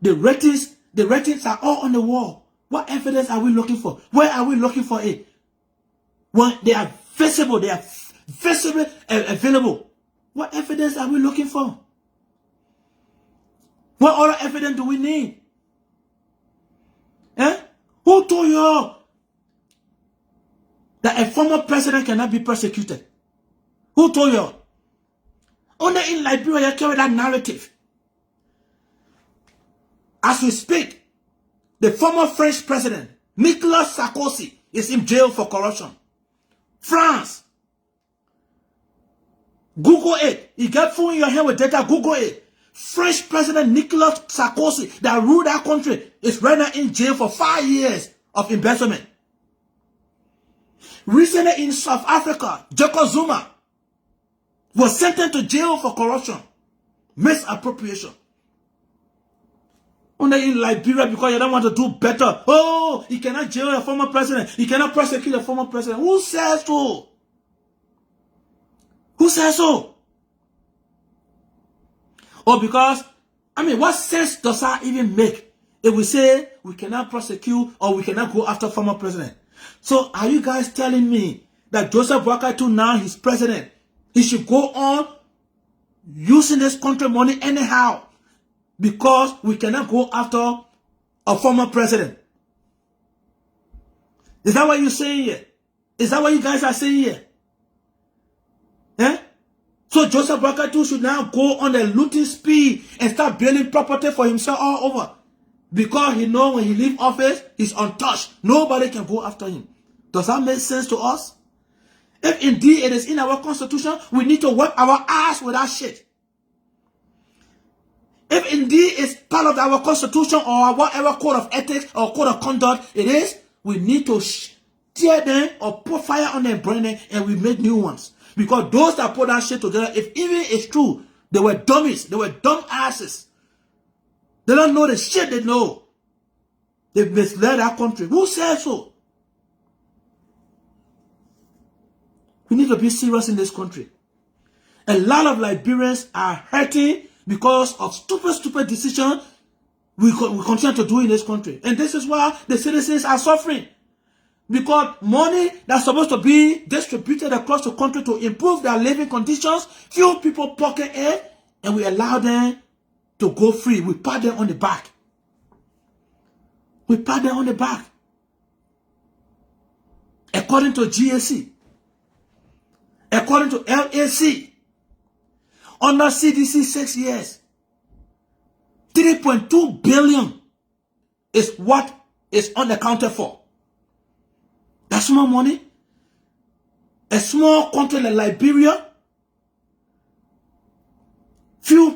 The ratings are all on the wall. What evidence are we looking for? Where are we looking for it? Well, they are visible. They are visibly available. What evidence are we looking for? What other evidence do we need? Eh? Who told you that a former president cannot be persecuted? Who told you? Only in Liberia you carry that narrative. As we speak, the former French president, Nicolas Sarkozy, is in jail for corruption. France. Google it. You get phone in your hand with data, Google it. French President Nicolas Sarkozy, that ruled that country, is right now in jail for 5 years of embezzlement. Recently in South Africa, Jacob Zuma was sentenced to jail for corruption, misappropriation. Only in Liberia, because you don't want to do better. Oh, you cannot jail a former president. You cannot prosecute a former president. Who says so? Who says so? Or because, what sense does that even make if we say we cannot prosecute or we cannot go after former president? So are you guys telling me that Joseph Boakai now he's president, he should go on using this country money anyhow because we cannot go after a former president? Is that what you're saying here? Is that what you guys are saying here? Eh? So Joseph Boakai should now go on a looting spree and start building property for himself all over. Because he knows when he leaves office, he's untouched. Nobody can go after him. Does that make sense to us? If indeed it is in our constitution, we need to wipe our ass with that shit. If indeed it's part of our constitution or whatever code of ethics or code of conduct it is, we need to tear them or put fire on their brain and we make new ones. Because those that put that shit together, if even it's true, they were dummies. They were dumb asses. They don't know the shit they know. They misled our country. Who said so? We need to be serious in this country. A lot of Liberians are hurting because of stupid decisions we continue to do in this country. And this is why the citizens are suffering. Because money that's supposed to be distributed across the country to improve their living conditions, few people pocket it, and we allow them to go free. We pat them on the back. We pat them on the back. According to GAC, according to LAC, under CDC 6 years, 3.2 billion is what is unaccounted for. That's small money. A small country like Liberia,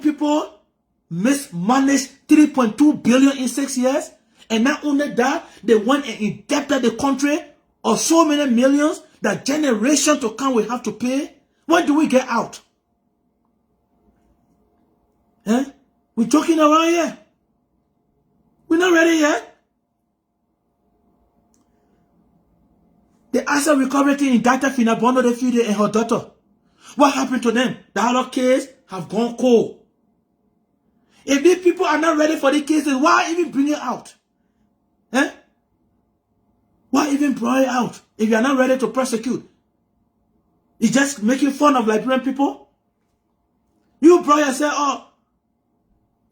people mismanaged 3.2 billion in 6 years, and not only that, they went and indebted the country of so many millions that generation to come will have to pay. When do we get out? We're joking around here. We're not ready yet. The asset recovery team indicted Finabono the few days and her daughter. What happened to them? The other case have gone cold. If these people are not ready for the cases, why even bring it out? Why even bring it out if you are not ready to prosecute? It's just making fun of Liberian people. You brought yourself up.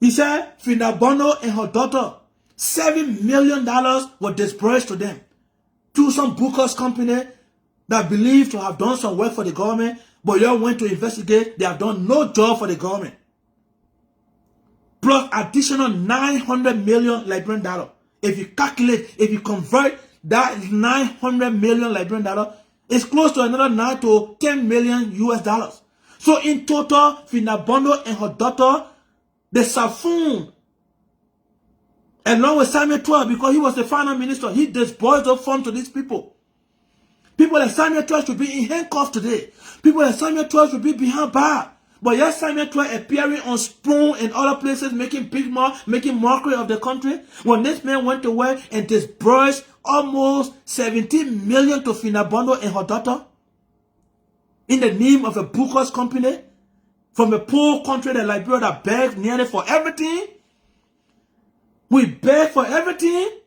He said Finabono and her daughter, $7 million were disbursed to them through some bookers company that believed to have done some work for the government, but y'all went to investigate. They have done no job for the government. Plus additional 900 million Liberian dollar. If you calculate, if you convert that 900 million Liberian dollar, it's close to another 9 to 10 million US dollars. So in total, Finabono and her daughter, the Safun, along with Samuel 12, because he was the finance minister, he disbursed the funds to these people. People like Samuel 12 should be in handcuffs today. People like Samuel 12 should be behind bars. But yes, Samuel 12 appearing on Spoon and other places, making making mockery of the country. When this man went to work and disbursed almost 17 million to Finabono and her daughter in the name of a bookers company from a poor country, the Liberia, that begged nearly for everything. We beg for everything.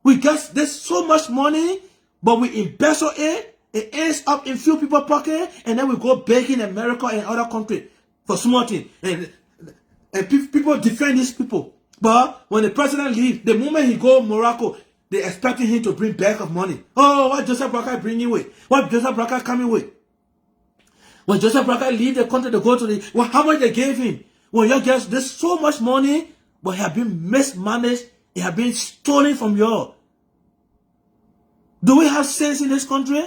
We get this so much money, but we embezzle it. It ends up in few people's pocket, and then we go begging in America and other countries for small things. And people defend these people. But when the president leaves, the moment he go Morocco, they expecting him to bring back of money. Oh, what Joseph Braca bringing with? What Joseph Braca coming with? When Joseph Braca leave the country to go to the, well, how much they gave him? When you get this so much money, but it have been mismanaged, it have been stolen from you. Do we have sense in this country?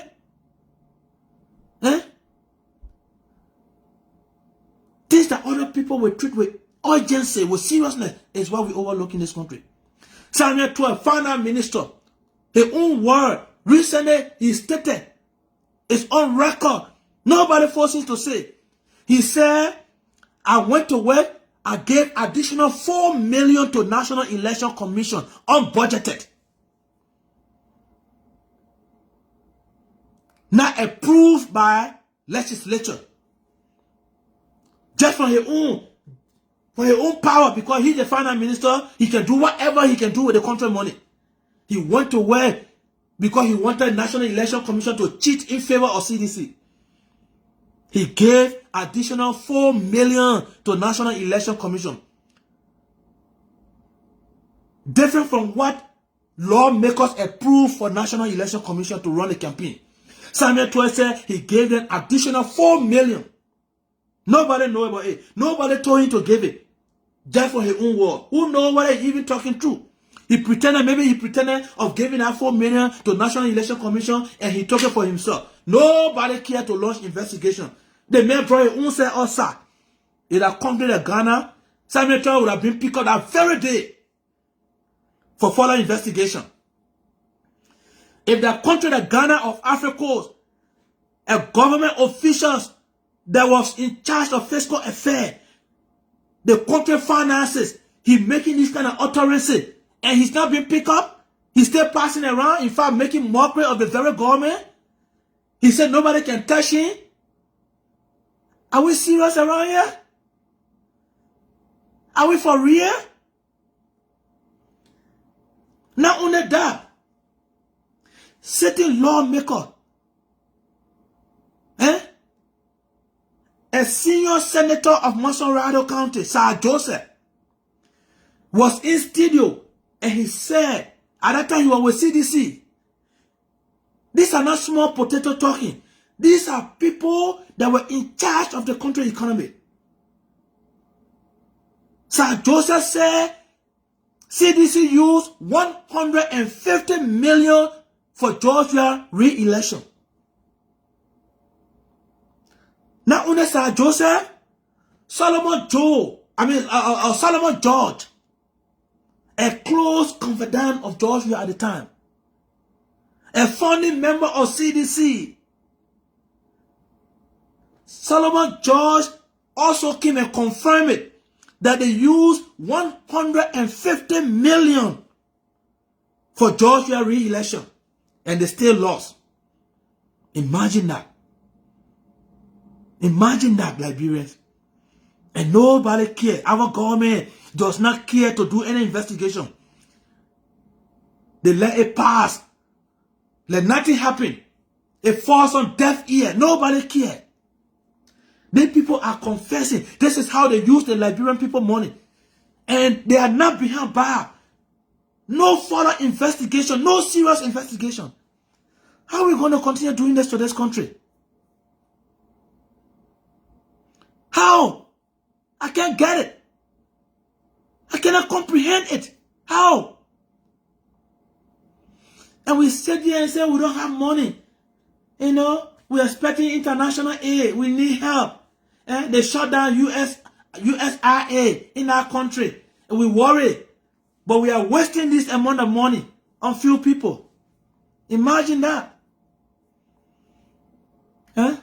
Things that other people will treat with urgency, with seriousness, is what we overlook in this country. Samuel 12, finance minister, his own word, recently he stated, it's on record, nobody forces to say. He said, I went to work, I gave additional 4 million to National Election Commission, unbudgeted. Not approved by legislature. Just for his own power, because he's the finance minister, he can do whatever he can do with the country money. He went to work because he wanted National Election Commission to cheat in favor of CDC. He gave additional 4 million to National Election Commission. Different from what lawmakers approved for National Election Commission to run the campaign. Samuel 12 said he gave them additional 4 million. Nobody know about it. Nobody told him to give it. Just for his own word. Who knows whether he's even talking true? Maybe he pretended of giving that 4 million to National Election Commission and he took it for himself. Nobody cared to launch investigation. The man brought his own say, oh sir, if that country of Ghana, Samuel 12 would have been picked up that very day for further investigation. If the country, the Ghana of Africa, a government officials that was in charge of fiscal affairs, the country finances, he making this kind of utterances, and he's not being picked up, he's still passing around, in fact, making mockery of the very government. He said nobody can touch him. Are we serious around here? Are we for real? Not only that, certain lawmaker, a senior senator of Monterey County, Sir Joseph, was in studio and he said, at that time he was with CDC, these are not small potato talking. These are people that were in charge of the country economy. Sir Joseph said CDC used 150 million for Georgia re-election. Not only Sir Joseph, Solomon George, a close confidant of George Weah at the time, a founding member of CDC. Solomon George also came and confirmed it that they used 150 million for George Weah re-election, and they still lost. Imagine that. Imagine that, Liberians. And nobody cares. Our government does not care to do any investigation. They let it pass. Let nothing happen. It falls on deaf ear. Nobody cares. These people are confessing. This is how they use the Liberian people money. And they are not behind bar. No further investigation. No serious investigation. How are we going to continue doing this to this country? How? I can't get it. I cannot comprehend it. How? And we sit here and say we don't have money. You know, we're expecting international aid. We need help. They shut down USIA in our country. And we worry. But we are wasting this amount of money on few people. Imagine that. Huh?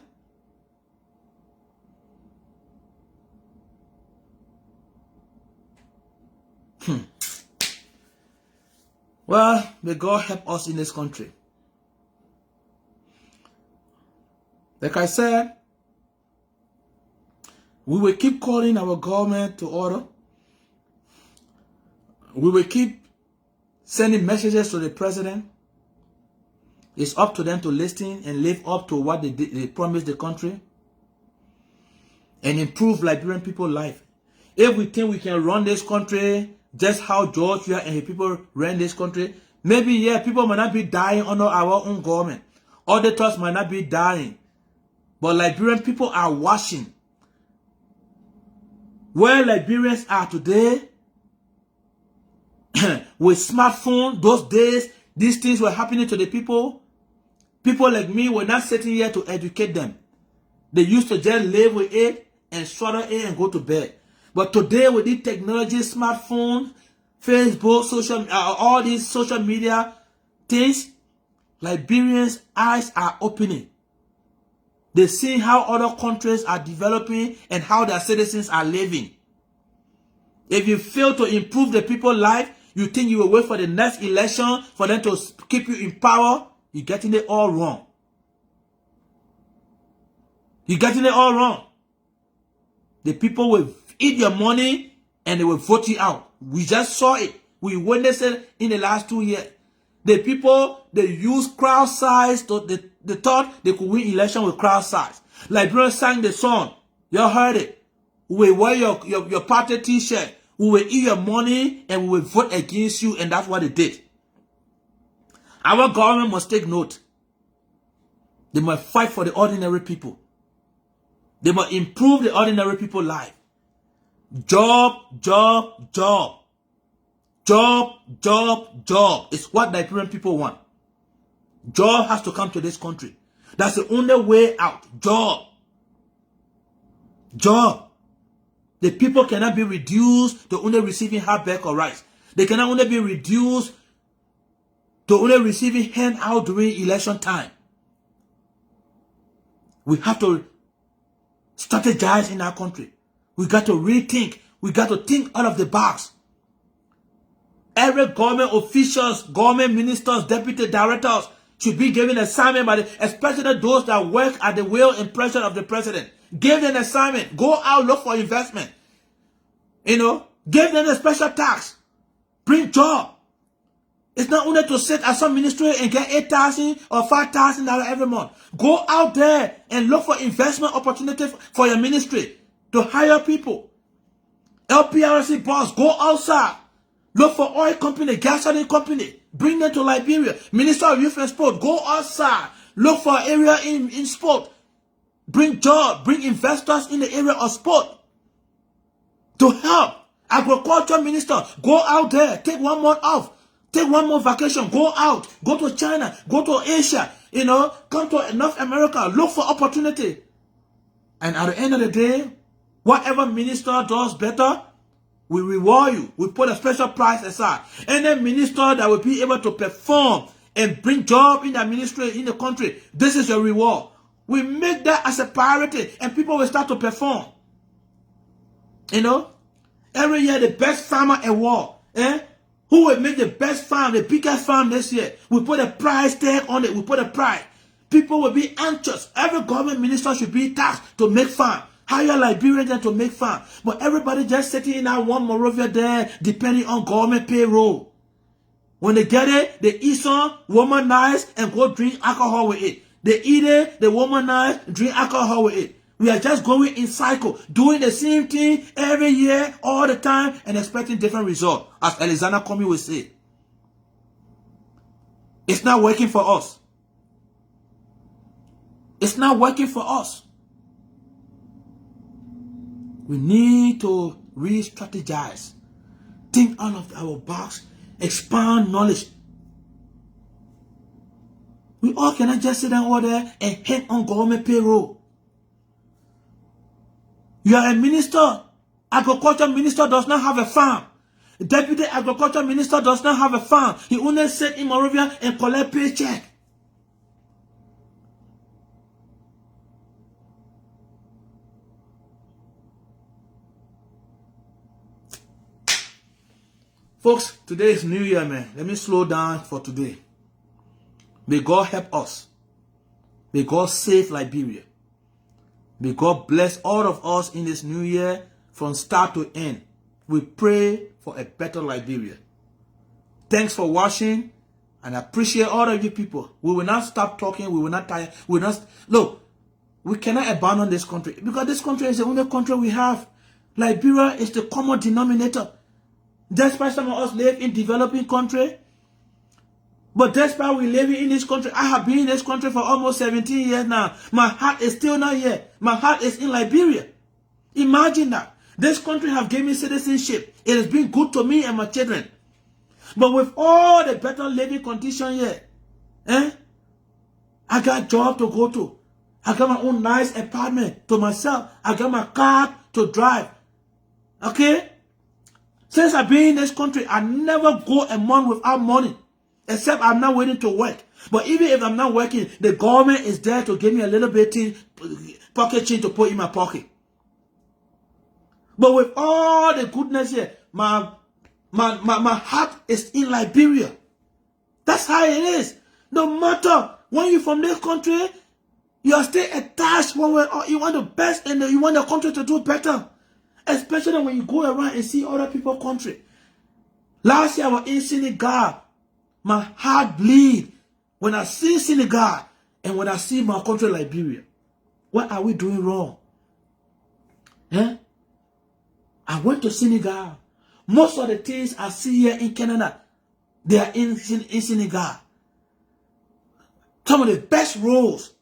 Well, may God help us in this country. Like I said, we will keep calling our government to order. We will keep sending messages to the president. It's up to them to listen and live up to what they promised the country and improve Liberian people's life. If we think we can run this country just how George Weah and his people ran this country, maybe, yeah, people might not be dying under our own government. Auditors might not be dying. But Liberian people are watching. Where Liberians are today, with smartphones, those days, these things were happening to the people. People like me were not sitting here to educate them. They used to just live with it and swallow it and go to bed. But today, with the technology, smartphone, Facebook, all these social media things, Liberians' eyes are opening. They see how other countries are developing and how their citizens are living. If you fail to improve the people's life, you think you will wait for the next election for them to keep you in power, you're getting it all wrong. You're getting it all wrong. The people will eat your money and they will vote you out. We just saw it. We witnessed it in the last 2 years. The people, they use crowd size. They thought they could win election with crowd size. Liberians sang the song. You heard it. We will wear your party t-shirt. We will eat your money and we will vote against you, and that's what they did. Our government must take note. They must fight for the ordinary people. They must improve the ordinary people's life. Job, job, job. Job, job, job. It's what Liberian people want. Job has to come to this country. That's the only way out. Job. Job. The people cannot be reduced to only receiving half bag of rice. They cannot only be reduced to only receiving handout during election time. We have to strategize in our country. We got to rethink. We got to think out of the box. Every government officials, government ministers, deputy directors should be given assignment, especially those that work at the will and pressure of the president. Give them an assignment. Go out, look for investment. You know, give them a special tax. Bring job. It's not only to sit at some ministry and get $8,000 or $5,000 every month. Go out there and look for investment opportunities for your ministry to hire people. LPRC boss, go outside. Look for oil company, gasoline company. Bring them to Liberia. Minister of Youth and Sport, go outside. Look for area in sport. Bring job, bring investors in the area of sport. To help. Agriculture minister, go out there. Take 1 month off. Take 1 month vacation. Go out. Go to China. Go to Asia. You know, come to North America. Look for opportunity. And at the end of the day, Whatever minister does better, we reward you. We put a special price aside. Any minister that will be able to perform and bring job in the ministry in the country, this is your reward. We make that as a priority, and people will start to perform. You know, every year the best farmer award. Who will make the best farm, the biggest farm this year? We put a price tag on it. We put a price. People will be anxious. Every government minister should be tasked to make farm. Hire Liberians to make farm. But everybody just sitting in that one Morovia there, depending on government payroll. When they get it, they eat some, womanize, and go drink alcohol with it. They eat it, they womanize, drink alcohol with it. We are just going in cycle, doing the same thing every year, all the time, and expecting different results. As Alexander Comey will say. It's not working for us. It's not working for us. We need to re-strategize. Think out of our box. Expand knowledge. We all cannot just sit down over there and hang on government payroll. You are a minister. Agriculture minister does not have a farm. Deputy agriculture minister does not have a farm. He only sit in Morovia and collect paycheck. Folks, today is New Year, man. Let me slow down for today. May God help us. May God save Liberia. May God bless all of us in this new year from start to end. We pray for a better Liberia. Thanks for watching, and I appreciate all of you people. We will not stop talking. We will not tire. We will not. Look, we cannot abandon this country because this country is the only country we have. Liberia is the common denominator. Despite some of us live in developing country, but despite we living in this country, I have been in this country for almost 17 years now. My heart is still not here. My heart is in Liberia. Imagine that. This country have given me citizenship. It has been good to me and my children. But with all the better living condition here, I got a job to go to. I got my own nice apartment to myself. I got my car to drive. Okay? Since I've been in this country, I never go a month without money. Except I'm not waiting to work. But even if I'm not working, the government is there to give me a little bit of pocket change to put in my pocket. But with all the goodness here, my heart is in Liberia. That's how it is. No matter when you're from this country, you are still attached one way or you want the best and you want the country to do better. Especially when you go around and see other people's country. Last year I was in Senegal. My heart bleeds when I see Senegal and when I see my country Liberia. What are we doing wrong? I went to Senegal. Most of the things I see here in Canada, they are in Senegal. Some of the best roads.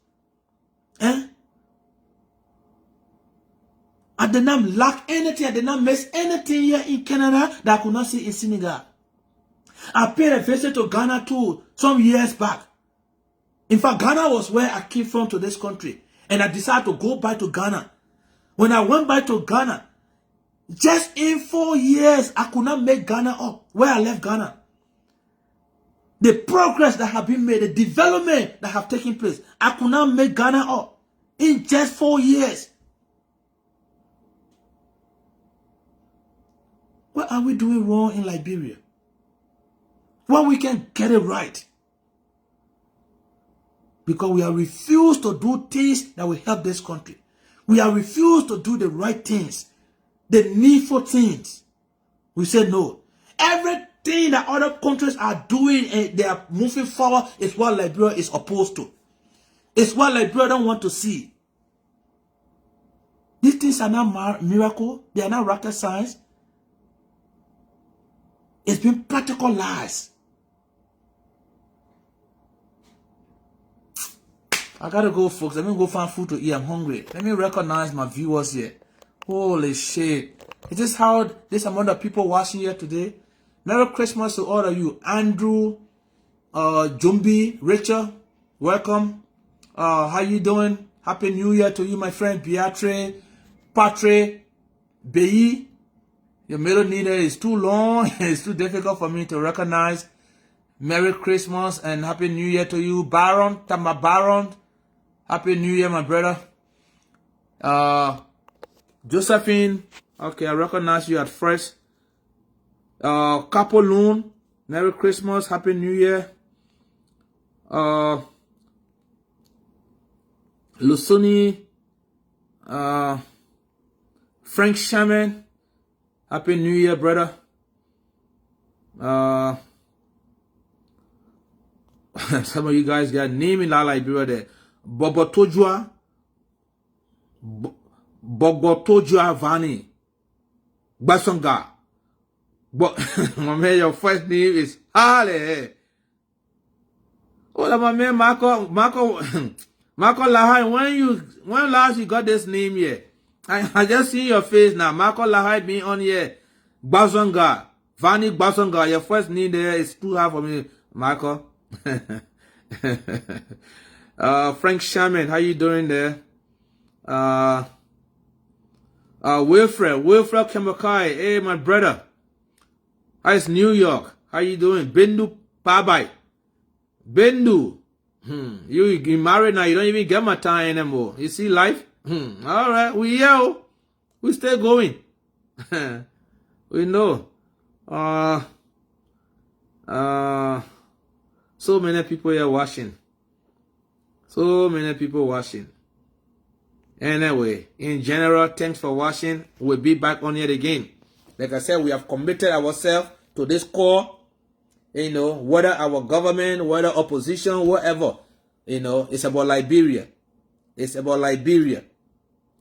I did not lack anything. I did not miss anything here in Canada that I could not see in Senegal. I paid a visit to Ghana too some years back. In fact, Ghana was where I came from to this country. And I decided to go back to Ghana. When I went back to Ghana, just in 4 years, I could not make Ghana up where I left Ghana. The progress that have been made, the development that have taken place, I could not make Ghana up in just 4 years. What are we doing wrong in Liberia? When we can get it right. Because we have refused to do things that will help this country. We have refused to do the right things. The needful things. We say no. Everything that other countries are doing and they are moving forward is what Liberia is opposed to. It's what Liberia don't want to see. These things are not miracle. They are not rocket science. It's been practical lies. I gotta go, folks. Let me go find food to eat. I'm hungry. Let me recognize my viewers here. Holy shit. Is this how this amount of people watching here today? Merry Christmas to all of you. Andrew, Jumbi, Richard, welcome. How you doing? Happy New Year to you, my friend. Beatrice, Patrick, Beyi. Your middle name is too long. It's too difficult for me to recognize. Merry Christmas and Happy New Year to you. Baron, Tama Baron. Happy New Year, my brother. Josephine. Okay, I recognize you at first. Kapoloon. Merry Christmas. Happy New Year. Lusuni. Frank Shaman. Happy New Year, brother. Some of you guys got name in La Liberia there. Bogotojua Vani. Basonga. My man, your first name is Ale. Oh, my man, Marco Lahai, when last you got this name here? I just see your face now. Marco Lahai being on here. Basonga. Vani Basonga. Your first name there is too hard for me, Marco. Frank Shaman, how you doing there? Wilfred Kemakai, hey my brother. How is New York? How you doing? Bendu Pabai. Bendu. You married now, you don't even get my time anymore. You see life? Alright, we here. We still going. We know. So many people here watching. So many people watching. Anyway, in general, thanks for watching. We'll be back on here again. Like I said, we have committed ourselves to this call. You know, whether our government, whether opposition, whatever. You know, it's about Liberia. It's about Liberia.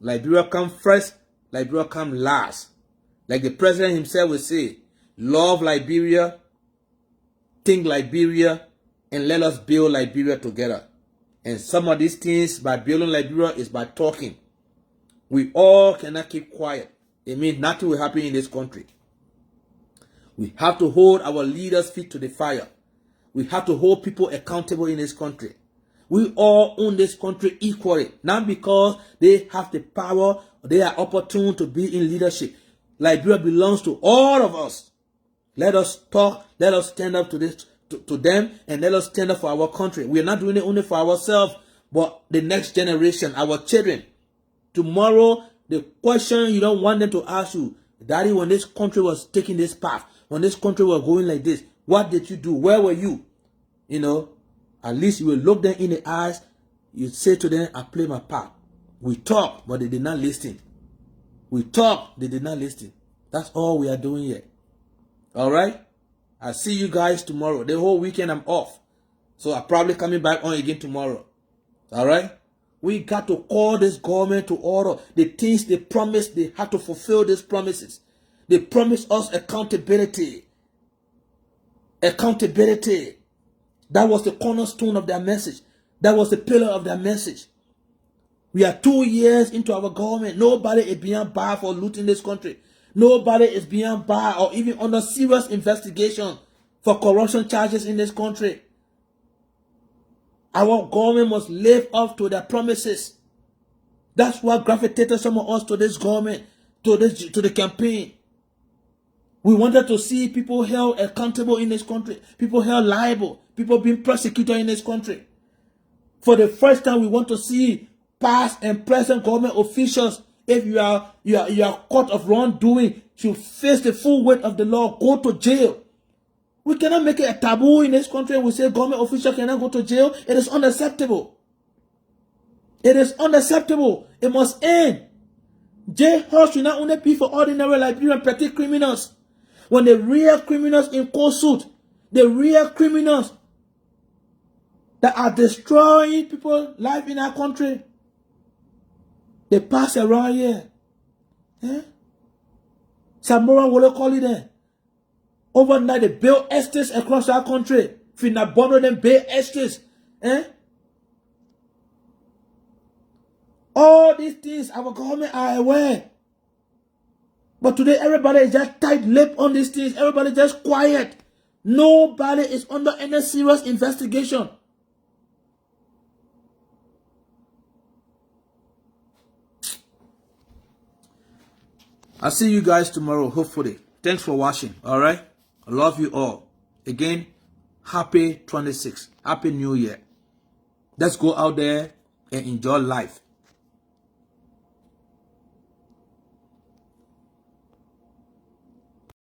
Liberia come first. Liberia come last. Like the president himself will say, love Liberia, think Liberia, and let us build Liberia together. And some of these things by building Liberia is by talking. We all cannot keep quiet. It means nothing will happen in this country. We have to hold our leaders' feet to the fire. We have to hold people accountable in this country. We all own this country equally. Not because they have the power, they are opportune to be in leadership. Liberia belongs to all of us. Let us talk, let us stand up to this, to them, and let us stand up for our country. We are not doing it only for ourselves, but the next generation, our children. Tomorrow, the question you don't want them to ask you, Daddy, when this country was taking this path, when this country was going like this, what did you do? Where were you? You know, at least you will look them in the eyes. You say to them, I play my part. We talk, but they did not listen. We talk, they did not listen. That's all we are doing here. All right? I'll see you guys tomorrow. The whole weekend I'm off. So I'm probably coming back on again tomorrow. All right? We got to call this government to order. The things they promised, they have to fulfill these promises. They promised us accountability. Accountability. That was the cornerstone of their message. That was the pillar of their message. We are 2 years into our government. Nobody is being barred for looting this country. Nobody is being barred or even under serious investigation for corruption charges in this country. Our government must live up to their promises. That's what gravitated some of us to this government, to the campaign. We wanted to see people held accountable in this country, people held liable, people being prosecuted in this country. For the first time, we want to see past and present government officials, if you are caught of wrongdoing, should face the full weight of the law, go to jail. We cannot make it a taboo in this country. We say government officials cannot go to jail. It is unacceptable. It is unacceptable. It must end. Jail should not only be for ordinary Liberian petty criminals. When the real criminals in court suit, the real criminals that are destroying people's life in our country, they pass around here. Eh? Samora will call it there. Overnight, they build estates across our country. Finna bundle them build estates. Eh? All these things, our government are aware. But today, everybody is just tight-lipped on these things. Everybody just quiet. Nobody is under any serious investigation. I'll see you guys tomorrow, hopefully. Thanks for watching, all right? I love you all. Again, happy 26th. Happy New Year. Let's go out there and enjoy life.